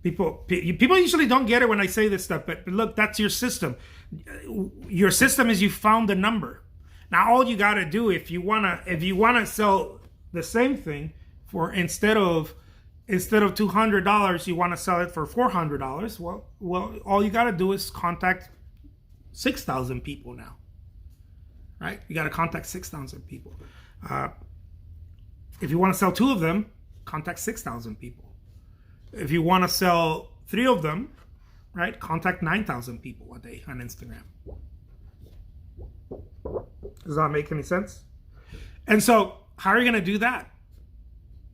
S1: People usually don't get it when I say this stuff, but look, that's your system. Your system is you found the number. Now all you got to do, if you wanna sell the same thing for instead of $200, you want to sell it for $400. Well, all you got to do is contact 6,000 people now, right? You got to contact 6,000 people. If you want to sell 2 of them, contact 6,000 people. If you want to sell 3 of them, right, contact 9,000 people a day on Instagram. Does that make any sense? And so, how are you going to do that?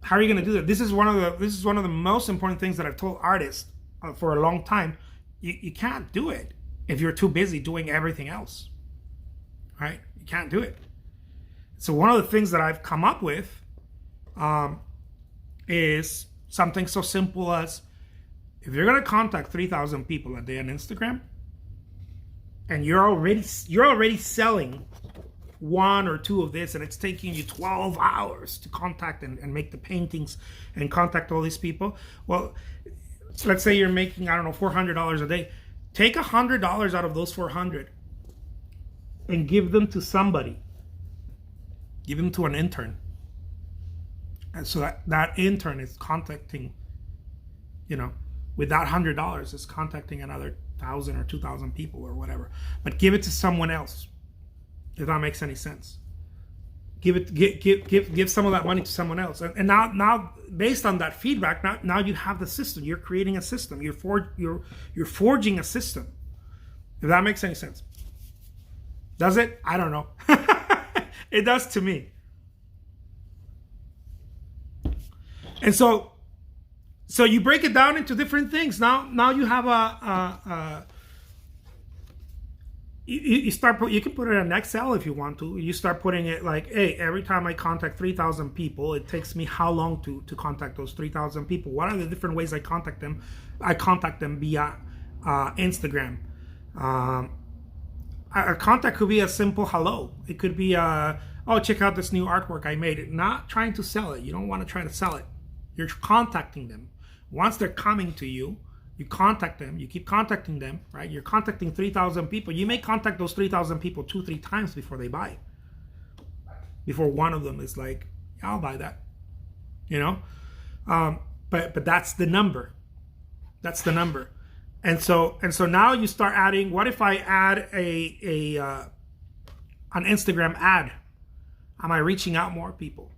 S1: How are you going to do that? This is one of the most important things that I've told artists for a long time. You can't do it if you're too busy doing everything else, right? You can't do it. So one of the things that I've come up with is something so simple as, If you're gonna contact 3,000 people a day on Instagram, and you're already selling one or two of this, and it's taking you 12 hours to contact and make the paintings and contact all these people. Well, let's say you're making, I don't know, $400 a day. Take $100 out of those 400 and give them to somebody. Give them to an intern. And so that intern is contacting, with that $100 is contacting another 1,000 or 2,000 people or whatever. But give it to someone else, if that makes any sense. Give some of that money to someone else. And now based on that feedback, now you have the system. You're creating a system. You're forging a system. If that makes any sense. Does it? I don't know. It does to me. And so you break it down into different things. Now you have you can put it in Excel if you want to. You start putting it like, hey, every time I contact 3,000 people, it takes me how long to contact those 3,000 people? What are the different ways I contact them? I contact them via Instagram. A contact could be a simple hello. It could be oh, check out this new artwork I made. Not trying to sell it. You don't want to try to sell it. You're contacting them. Once they're coming to you, you contact them. You keep contacting them, right? You're contacting 3,000 people. You may contact those 3,000 people 2-3 times before they buy. Before one of them is like, yeah, I'll buy that. But that's the number. That's the number. And so now you start adding. What if I add an Instagram ad? Am I reaching out more people?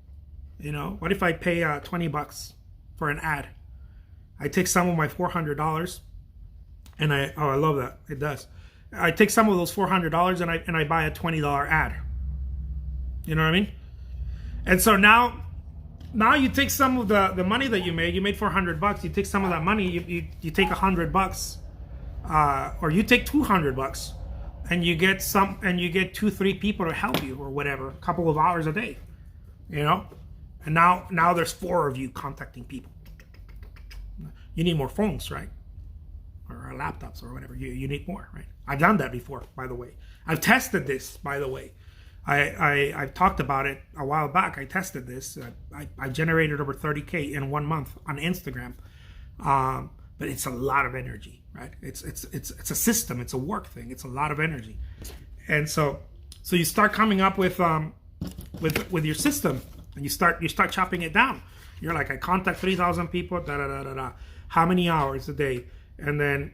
S1: What if I pay $20 for an ad? I take some of my $400 and I love that. It does. I take some of those $400 and I buy a $20 ad. You know what I mean? And so now you take some of the money that you made $400. You take some of that money, you take $100, or you take $200, and you get 2-3 people to help you or whatever, a couple of hours a day, And now there's 4 of you contacting people. You need more phones, right? Or laptops or whatever. You need more, right? I've done that before, by the way. I've tested this, by the way. I've talked about it a while back. I tested this. I generated over 30K in 1 month on Instagram. But it's a lot of energy, right? It's a system. It's a work thing. It's a lot of energy. And so you start coming up with your system, and you start chopping it down. You're like, I contact 3,000 people, how many hours a day? And then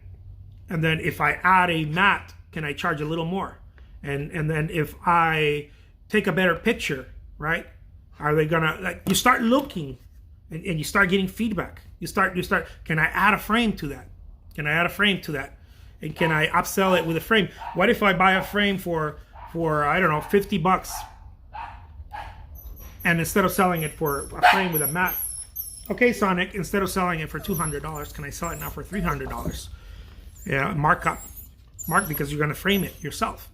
S1: if I add a mat, can I charge a little more? And then if I take a better picture, right? Are they gonna, you start looking and you start getting feedback. You start, can I add a frame to that? Can I add a frame to that? And can I upsell it with a frame? What if I buy a frame for I don't know, $50? And instead of selling it for a frame with a mat, okay, Sonic, instead of selling it for $200, can I sell it now for $300? Yeah, mark, because you're going to frame it yourself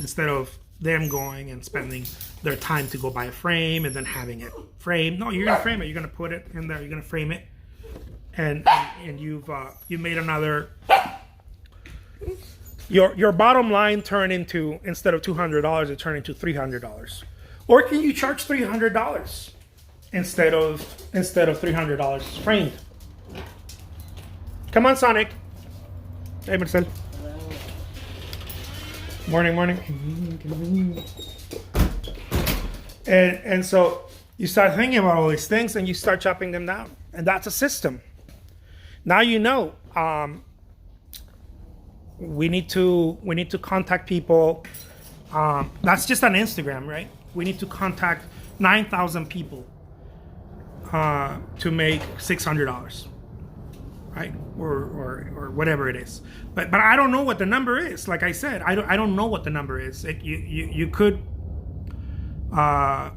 S1: instead of them going and spending their time to go buy a frame and then having it framed. No, you're going to frame it. You're going to put it in there. You're going to frame it, and you made another. Your bottom line turned into, instead of $200, it turned into $300. Or can you charge $300 instead of $300 framed? Come on, Sonic. Hey, Marcel. Morning. And so you start thinking about all these things and you start chopping them down. And that's a system. Now we need to contact people. That's just on Instagram, right? We need to contact 9,000 people to make $600, right? Or whatever it is. But I don't know what the number is. Like I said, I don't know what the number is. You could. I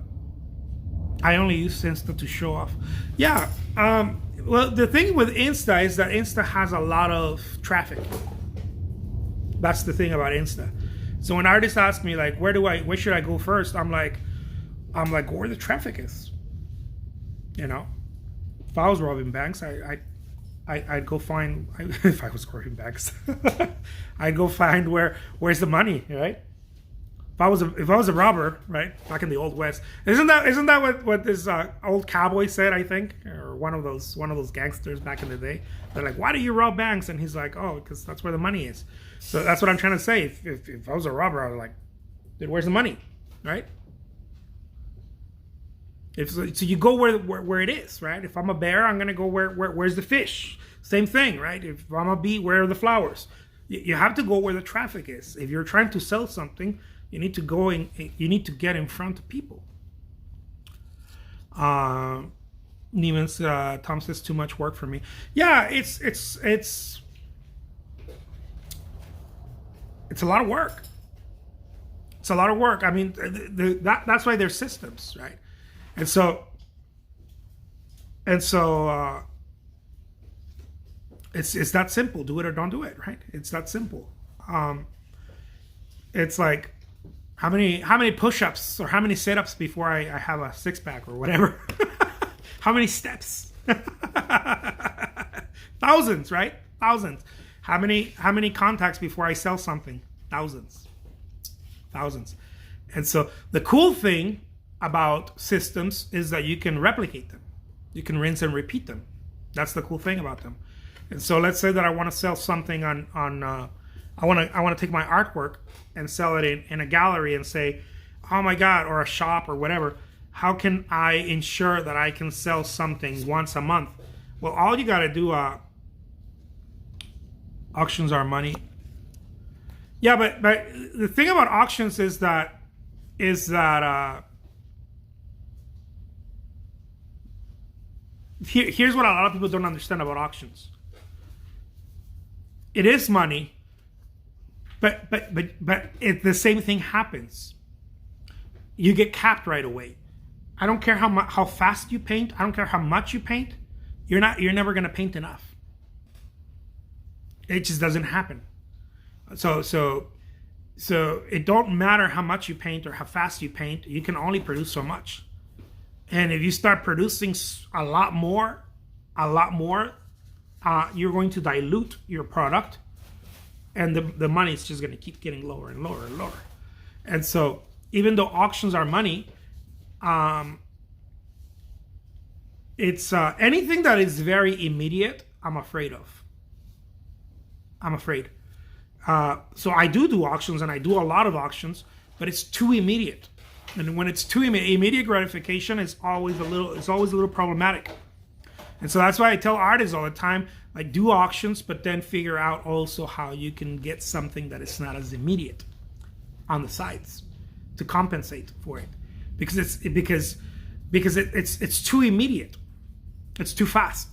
S1: only use Insta to show off. Yeah. Well, the thing with Insta is that Insta has a lot of traffic. That's the thing about Insta. So when artists ask me like, where should I go first? I'm like where the traffic is. If I was robbing banks, I'd go find if I was growing bags, I'd go find where's the money, right? If I was a robber, right, back in the old West, isn't that what this old cowboy said? I think, or one of those gangsters back in the day. They're like, "Why do you rob banks?" And he's like, "Oh, because that's where the money is." So that's what I'm trying to say. If I was a robber, I was like, "Dude, where's the money?" Right? So you go where it is, right? If I'm a bear, I'm gonna go where's the fish. Same thing, right? If I'm a bee, where are the flowers? You have to go where the traffic is. If you're trying to sell something, you need to go in. You need to get in front of people. Neiman's Tom says too much work for me. Yeah, it's a lot of work. It's a lot of work. I mean, that's why there's systems, right? And so it's that simple. Do it or don't do it, right? It's that simple. It's like how many push-ups or how many sit-ups before I have a six-pack or whatever. How many steps? Thousands, right? Thousands. How many contacts before I sell something? Thousands. And so the cool thing about systems is that you can replicate them. You can rinse and repeat them. That's the cool thing about them. And so let's say that I want to sell something on I want to take my artwork and sell it in a gallery and say, oh my God, or a shop or whatever. How can I ensure that I can sell something once a month? Well, all you got to do, auctions are money. Yeah, but the thing about auctions is that here's what a lot of people don't understand about auctions. It is money, but the same thing happens. You get capped right away. I don't care how fast you paint. I don't care how much you paint. You're never gonna paint enough. It just doesn't happen. So it don't matter how much you paint or how fast you paint. You can only produce so much. And if you start producing a lot more, you're going to dilute your product, and the money is just going to keep getting lower and lower and lower. And so even though auctions are money, it's anything that is very immediate, I'm afraid of. So I do auctions, and I do a lot of auctions, but it's too immediate. And when it's too immediate gratification, it's always a little problematic. And so that's why I tell artists all the time, like, do auctions, but then figure out also how you can get something that is not as immediate on the sides to compensate for it, because it's too immediate, it's too fast.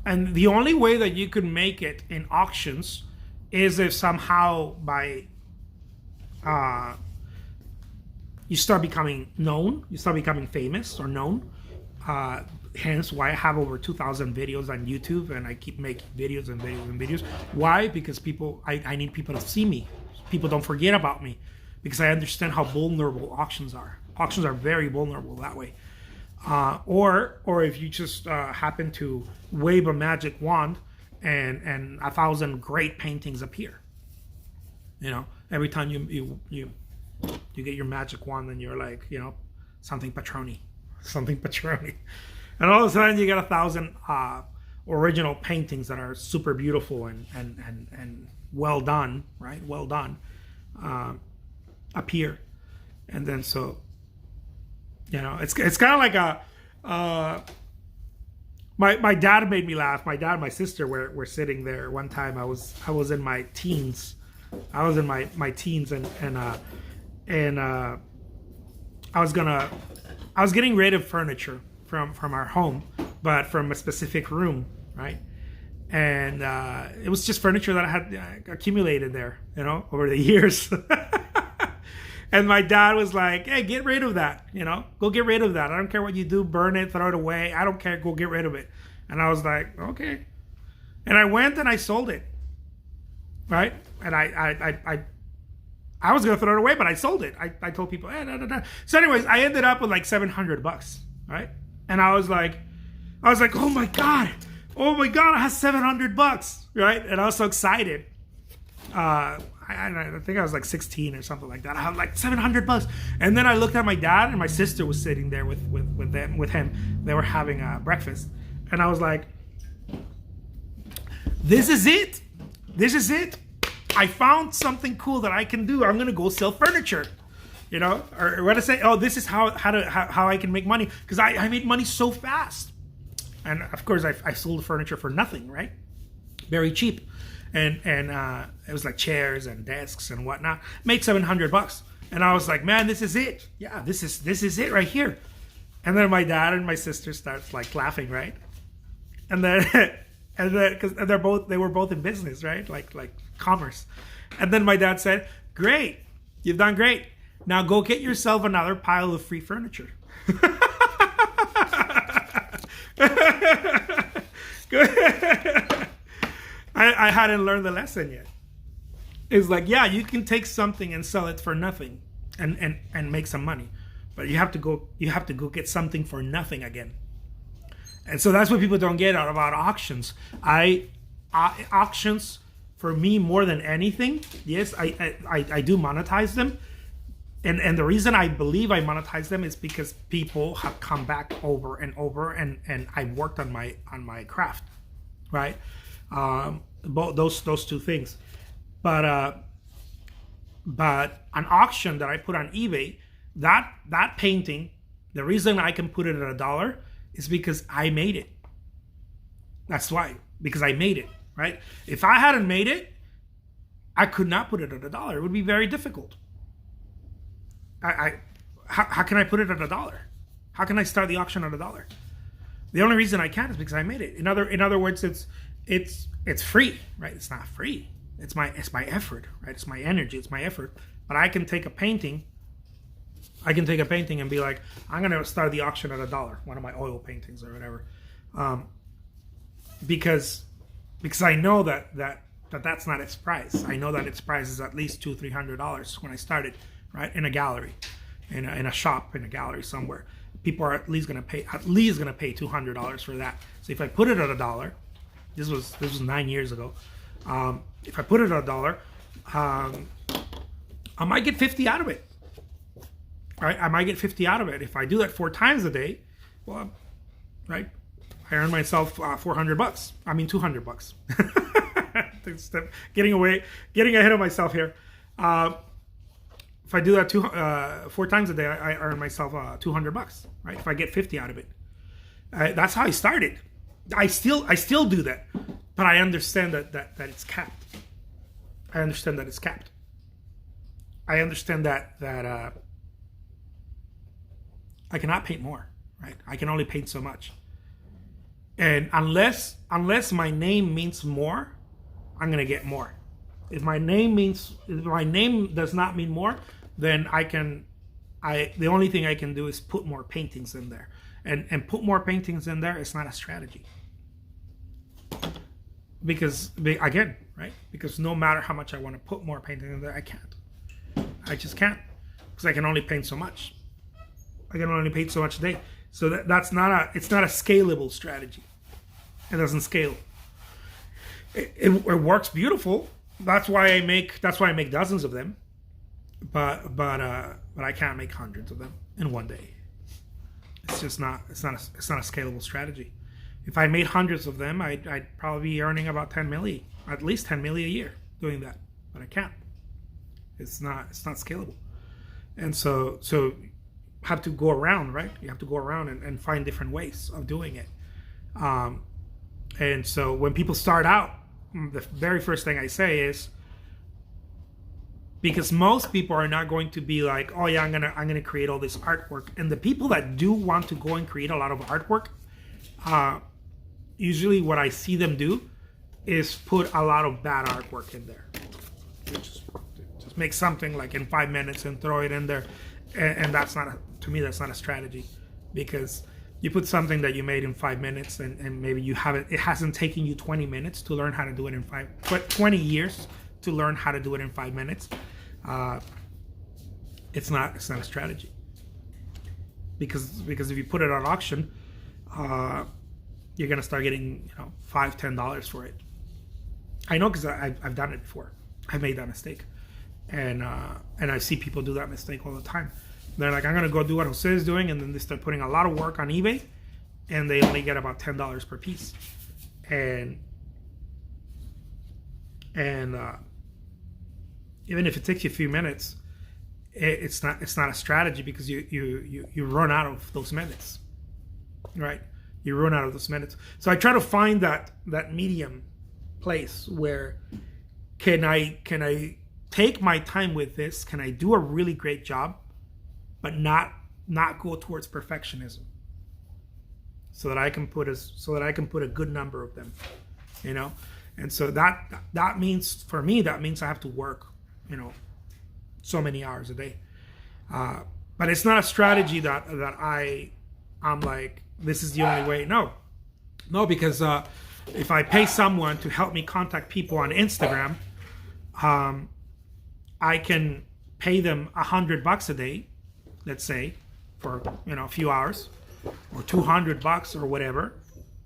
S1: And the only way that you could make it in auctions is if somehow by you start becoming known, you start becoming famous or known. Hence why I have over 2,000 videos on YouTube, and I keep making videos and videos and videos. Why? Because I need people to see me. People don't forget about me, because I understand how vulnerable auctions are. Auctions are very vulnerable that way. Or if you just happen to wave a magic wand and 1,000 great paintings appear. You know, every time you get your magic wand, and you're like, you know, something Patroni. And all of a sudden you get 1,000 original paintings that are super beautiful and well done, right? Well done, appear. And then so, you know, it's kind of like a, my dad made me laugh. My dad and my sister were sitting there one time. I was in my teens. I was in my teens and I was getting rid of furniture from our home, but from a specific room, right? And it was just furniture that I had accumulated there, you know, over the years. And my dad was like, hey, get rid of that, you know, go get rid of that. I don't care what you do, burn it, throw it away. I don't care, go get rid of it. And I was like, okay. And I went and I sold it, right? And I was gonna throw it away, but I sold it. I told people, da, da, da. So anyways, I ended up with like $700, right? And I was like, oh my God, oh my God, I have $700, right? And I was so excited. I think I was like 16 or something like that. I had like $700, and then I looked at my dad, and my sister was sitting there with him. They were having breakfast, and I was like, "This is it. This is it. I found something cool that I can do. I'm gonna go sell furniture." You know, or what I say? Oh, this is how I can make money, because I made money so fast, and of course I sold furniture for nothing, right? Very cheap. And it was like chairs and desks and whatnot. Made $700, and I was like, man, this is it. Yeah, this is it right here. And then my dad and my sister starts like laughing, right? And then because they were both in business, right? Like commerce. And then my dad said, "Great, you've done great. Now go get yourself another pile of free furniture." I hadn't learned the lesson yet. It's like, yeah, you can take something and sell it for nothing and make some money, but you have to go get something for nothing again. And so that's what people don't get out about auctions. Auctions, for me, more than anything, yes, I do monetize them. And the reason I believe I monetize them is because people have come back over and over, and I worked on my craft, right? Both those two things, but an auction that I put on eBay, that painting, the reason I can put it at $1 is because I made it. That's why, because I made it, right? If I hadn't made it, I could not put it at $1. It would be very difficult. How can I put it at $1? How can I start the auction at $1? The only reason I can is because I made it. In other words, it's free, right? It's not free. It's my effort, right? It's my energy. It's my effort. But I can take a painting. I can take a painting and be like, I'm gonna start the auction at $1. One of my oil paintings or whatever, because I know that's not its price. I know that its price is at least $200-300 when I started, right? In a gallery, in a shop, in a gallery somewhere. People are at least gonna pay $200 for that. So if I put it at $1. This was 9 years ago. If I put it at $1, I might get 50 out of it. Right? I might get 50 out of it. If I do that 4 times a day, well, right? I earn myself $400. I mean $200. Getting ahead of myself here. If I do that 4 times a day, I earn myself $200. Right? If I get 50 out of it, that's how I started. I still do that, but I understand that it's capped. I understand that it's capped. I understand that I cannot paint more, right? I can only paint so much. And unless my name means more, I'm gonna get more. If my name does not mean more, then the only thing I can do is put more paintings in there. And put more paintings in there is not a strategy. Because, again, right? Because no matter how much I want to put more painting in there, I can't. I just can't. Because I can only paint so much. I can only paint so much a day. So it's not a scalable strategy. It doesn't scale. It works beautiful. That's why I make dozens of them. But I can't make hundreds of them in one day. It's just not. It's not a scalable strategy. If I made hundreds of them, I'd probably be earning about at least 10 million a year doing that. But I can't. It's not scalable. And so have to go around, right? You have to go around and find different ways of doing it. And so when people start out, the very first thing I say is, because most people are not going to be like, oh yeah, I'm gonna create all this artwork. And the people that do want to go and create a lot of artwork, usually what I see them do is put a lot of bad artwork in there. Just make something like in 5 minutes and throw it in there. And that's not, to me, that's not a strategy. Because you put something that you made in 5 minutes and maybe it hasn't taken you 20 minutes to learn how to do it 20 years to learn how to do it in 5 minutes. It's not a strategy. Because if you put it on auction, you're gonna start getting $5-10 for it. I know because I've done it before. I've made that mistake, and I see people do that mistake all the time. They're like, I'm gonna go do what Jose is doing, and then they start putting a lot of work on eBay, and they only get about $10 per piece, and even if it takes you a few minutes, it's not a strategy because you run out of those minutes, right? You run out of those minutes. So I try to find that medium place where can I take my time with this? Can I do a really great job, but not go towards perfectionism, so that I can put a good number of them, And so that means, for me, that means I have to work, so many hours a day. But it's not a strategy that I'm like, this is the only way. No, because if I pay someone to help me contact people on Instagram, I can pay them $100 a day, let's say, for a few hours, or $200 or whatever.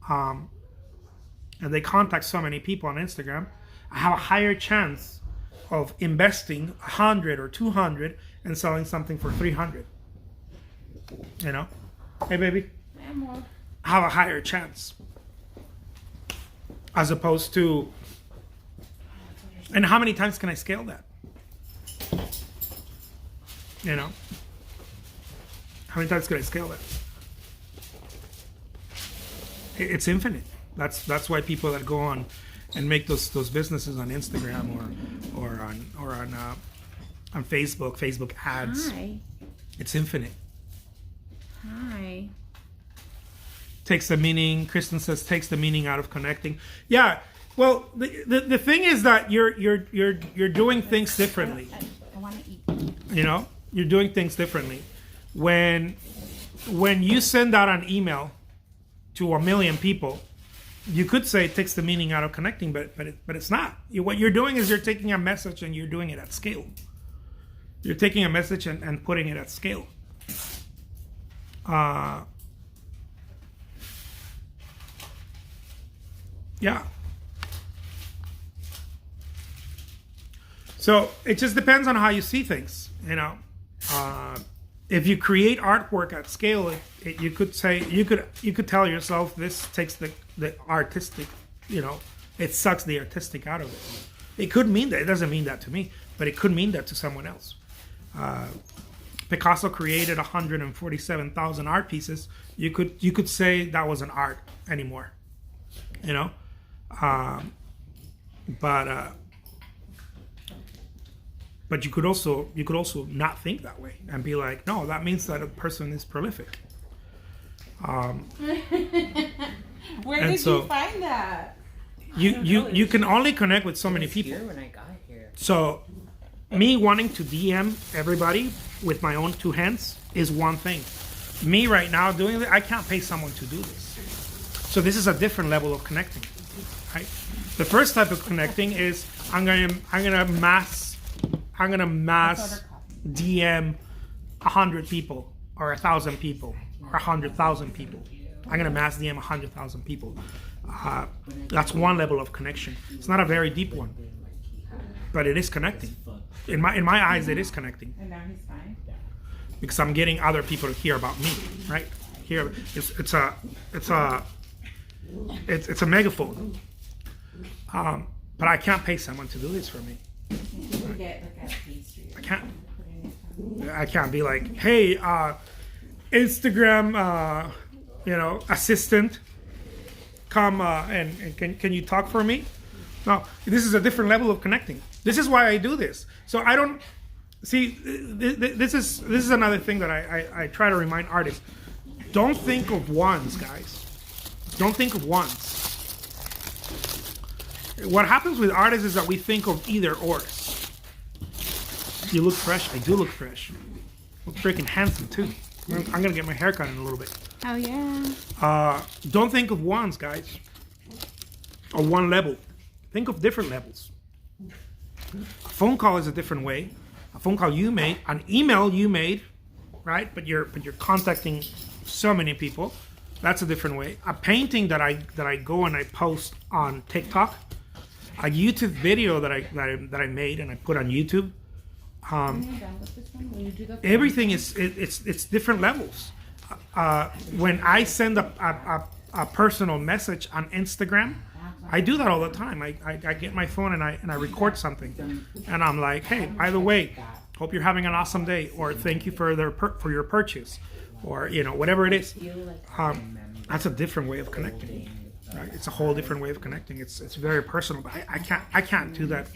S1: And they contact so many people on Instagram, I have a higher chance of investing 100 or 200 and selling something for 300. Hey baby, I have a higher chance, as opposed to, and how many times can I scale that? How many times can I scale that? It's infinite. That's why people that go on and make those businesses on Instagram or on Facebook ads.
S2: Hi.
S1: It's infinite.
S2: Hi.
S1: Takes the meaning. Kristen says takes the meaning out of connecting. Yeah. Well, the thing is that you're doing things differently.
S2: I want to eat.
S1: You're doing things differently. When you send out an email to 1 million people, you could say it takes the meaning out of connecting, but it's not. What you're doing is you're taking a message and you're doing it at scale. You're taking a message and putting it at scale. Yeah. So it just depends on how you see things, If you create artwork at scale, you could say, you could tell yourself, this takes the artistic, it sucks the artistic out of it. It could mean that. It doesn't mean that to me, but it could mean that to someone else. Picasso created 147,000 art pieces. You could say that wasn't art anymore, But you could also not think that way and be like, no, that means that a person is prolific.
S2: Where did you find that?
S1: You can only connect with so many people.
S3: Here when I got here.
S1: So me wanting to DM everybody with my own two hands is one thing. Me right now doing it, I can't pay someone to do this. So this is a different level of connecting, right? The first type of connecting is I'm gonna mass DM 100 people or 1,000 people or 100,000 people. I'm gonna mass DM 100,000 people. That's one level of connection. It's not a very deep one, but it is connecting. In my eyes, it is connecting.
S2: And now he's fine.
S1: Because I'm getting other people to hear about me, right? Here, it's a megaphone. But I can't pay someone to do this for me. I can't be like, hey, Instagram, assistant, come and can you talk for me? No, this is a different level of connecting. This is why I do this. So I don't see. This is another thing that I try to remind artists. Don't think of ones, guys. Don't think of ones. What happens with artists is that we think of either ors. You look fresh. I do look fresh. Look freaking handsome too. I'm gonna get my hair cut in a little bit.
S2: Oh yeah.
S1: Don't think of ones, guys. Or one level. Think of different levels. A phone call is a different way. A phone call you made, an email you made, right? But you're contacting so many people. That's a different way. A painting that I go and I post on TikTok, a YouTube video that I made and I put on YouTube. Everything is it's different levels. When I send a personal message on Instagram, I do that all the time. I get my phone and I record something, and I'm like, hey, by the way, hope you're having an awesome day, or thank you for your purchase, or whatever it is. That's a different way of connecting. Right? It's a whole different way of connecting. It's very personal. But I can't do that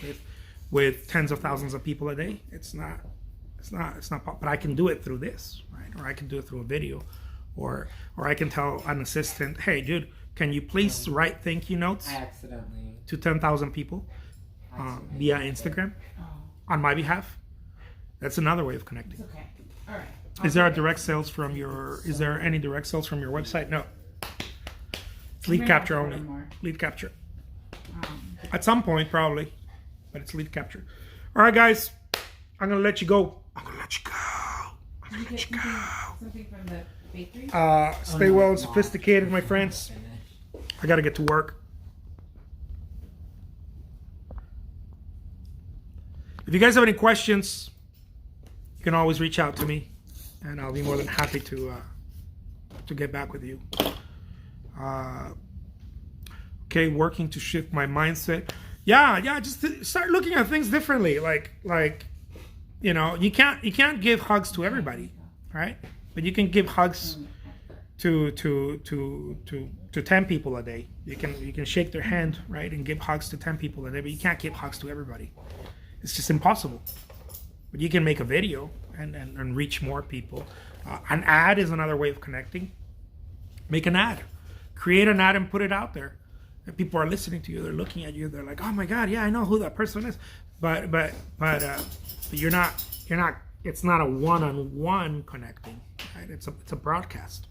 S1: with tens of thousands of people a day. It's not. But I can do it through this, right? Or I can do it through a video, or I can tell an assistant, hey, dude, can you please write thank you notes to 10,000 people via Instagram on my behalf? That's another way of connecting.
S2: Okay. All right.
S1: Is there any direct sales from your website? No. It's lead capture only. Lead capture. At some point, probably, but it's lead capture. All right, guys, I'm gonna let you go.
S2: Something from the bakery?
S1: Stay well and sophisticated, my friends. I gotta get to work. If you guys have any questions, you can always reach out to me, and I'll be more than happy to get back with you. Okay, working to shift my mindset. Yeah, just to start looking at things differently. Like you can't give hugs to everybody, right? But you can give hugs to 10 people a day. You can shake their hand, right, and give hugs to 10 people a day, but you can't give hugs to everybody. It's just impossible. But you can make a video and reach more people. An ad is another way of connecting. Make an ad. Create an ad and put it out there. And people are listening to you. They're looking at you. They're like, oh my God, yeah, I know who that person is. But you're not. It's not a one-on-one connecting. Right? It's a broadcast.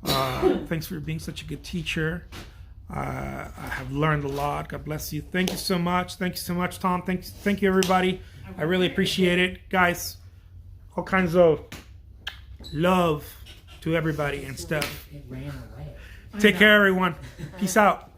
S1: Thanks for being such a good teacher. I have learned a lot. God bless you. Thank you so much. Thank you so much, Tom. Thank you, everybody. I really appreciate it, guys. All kinds of love to everybody and stuff. Take care, everyone. Peace out.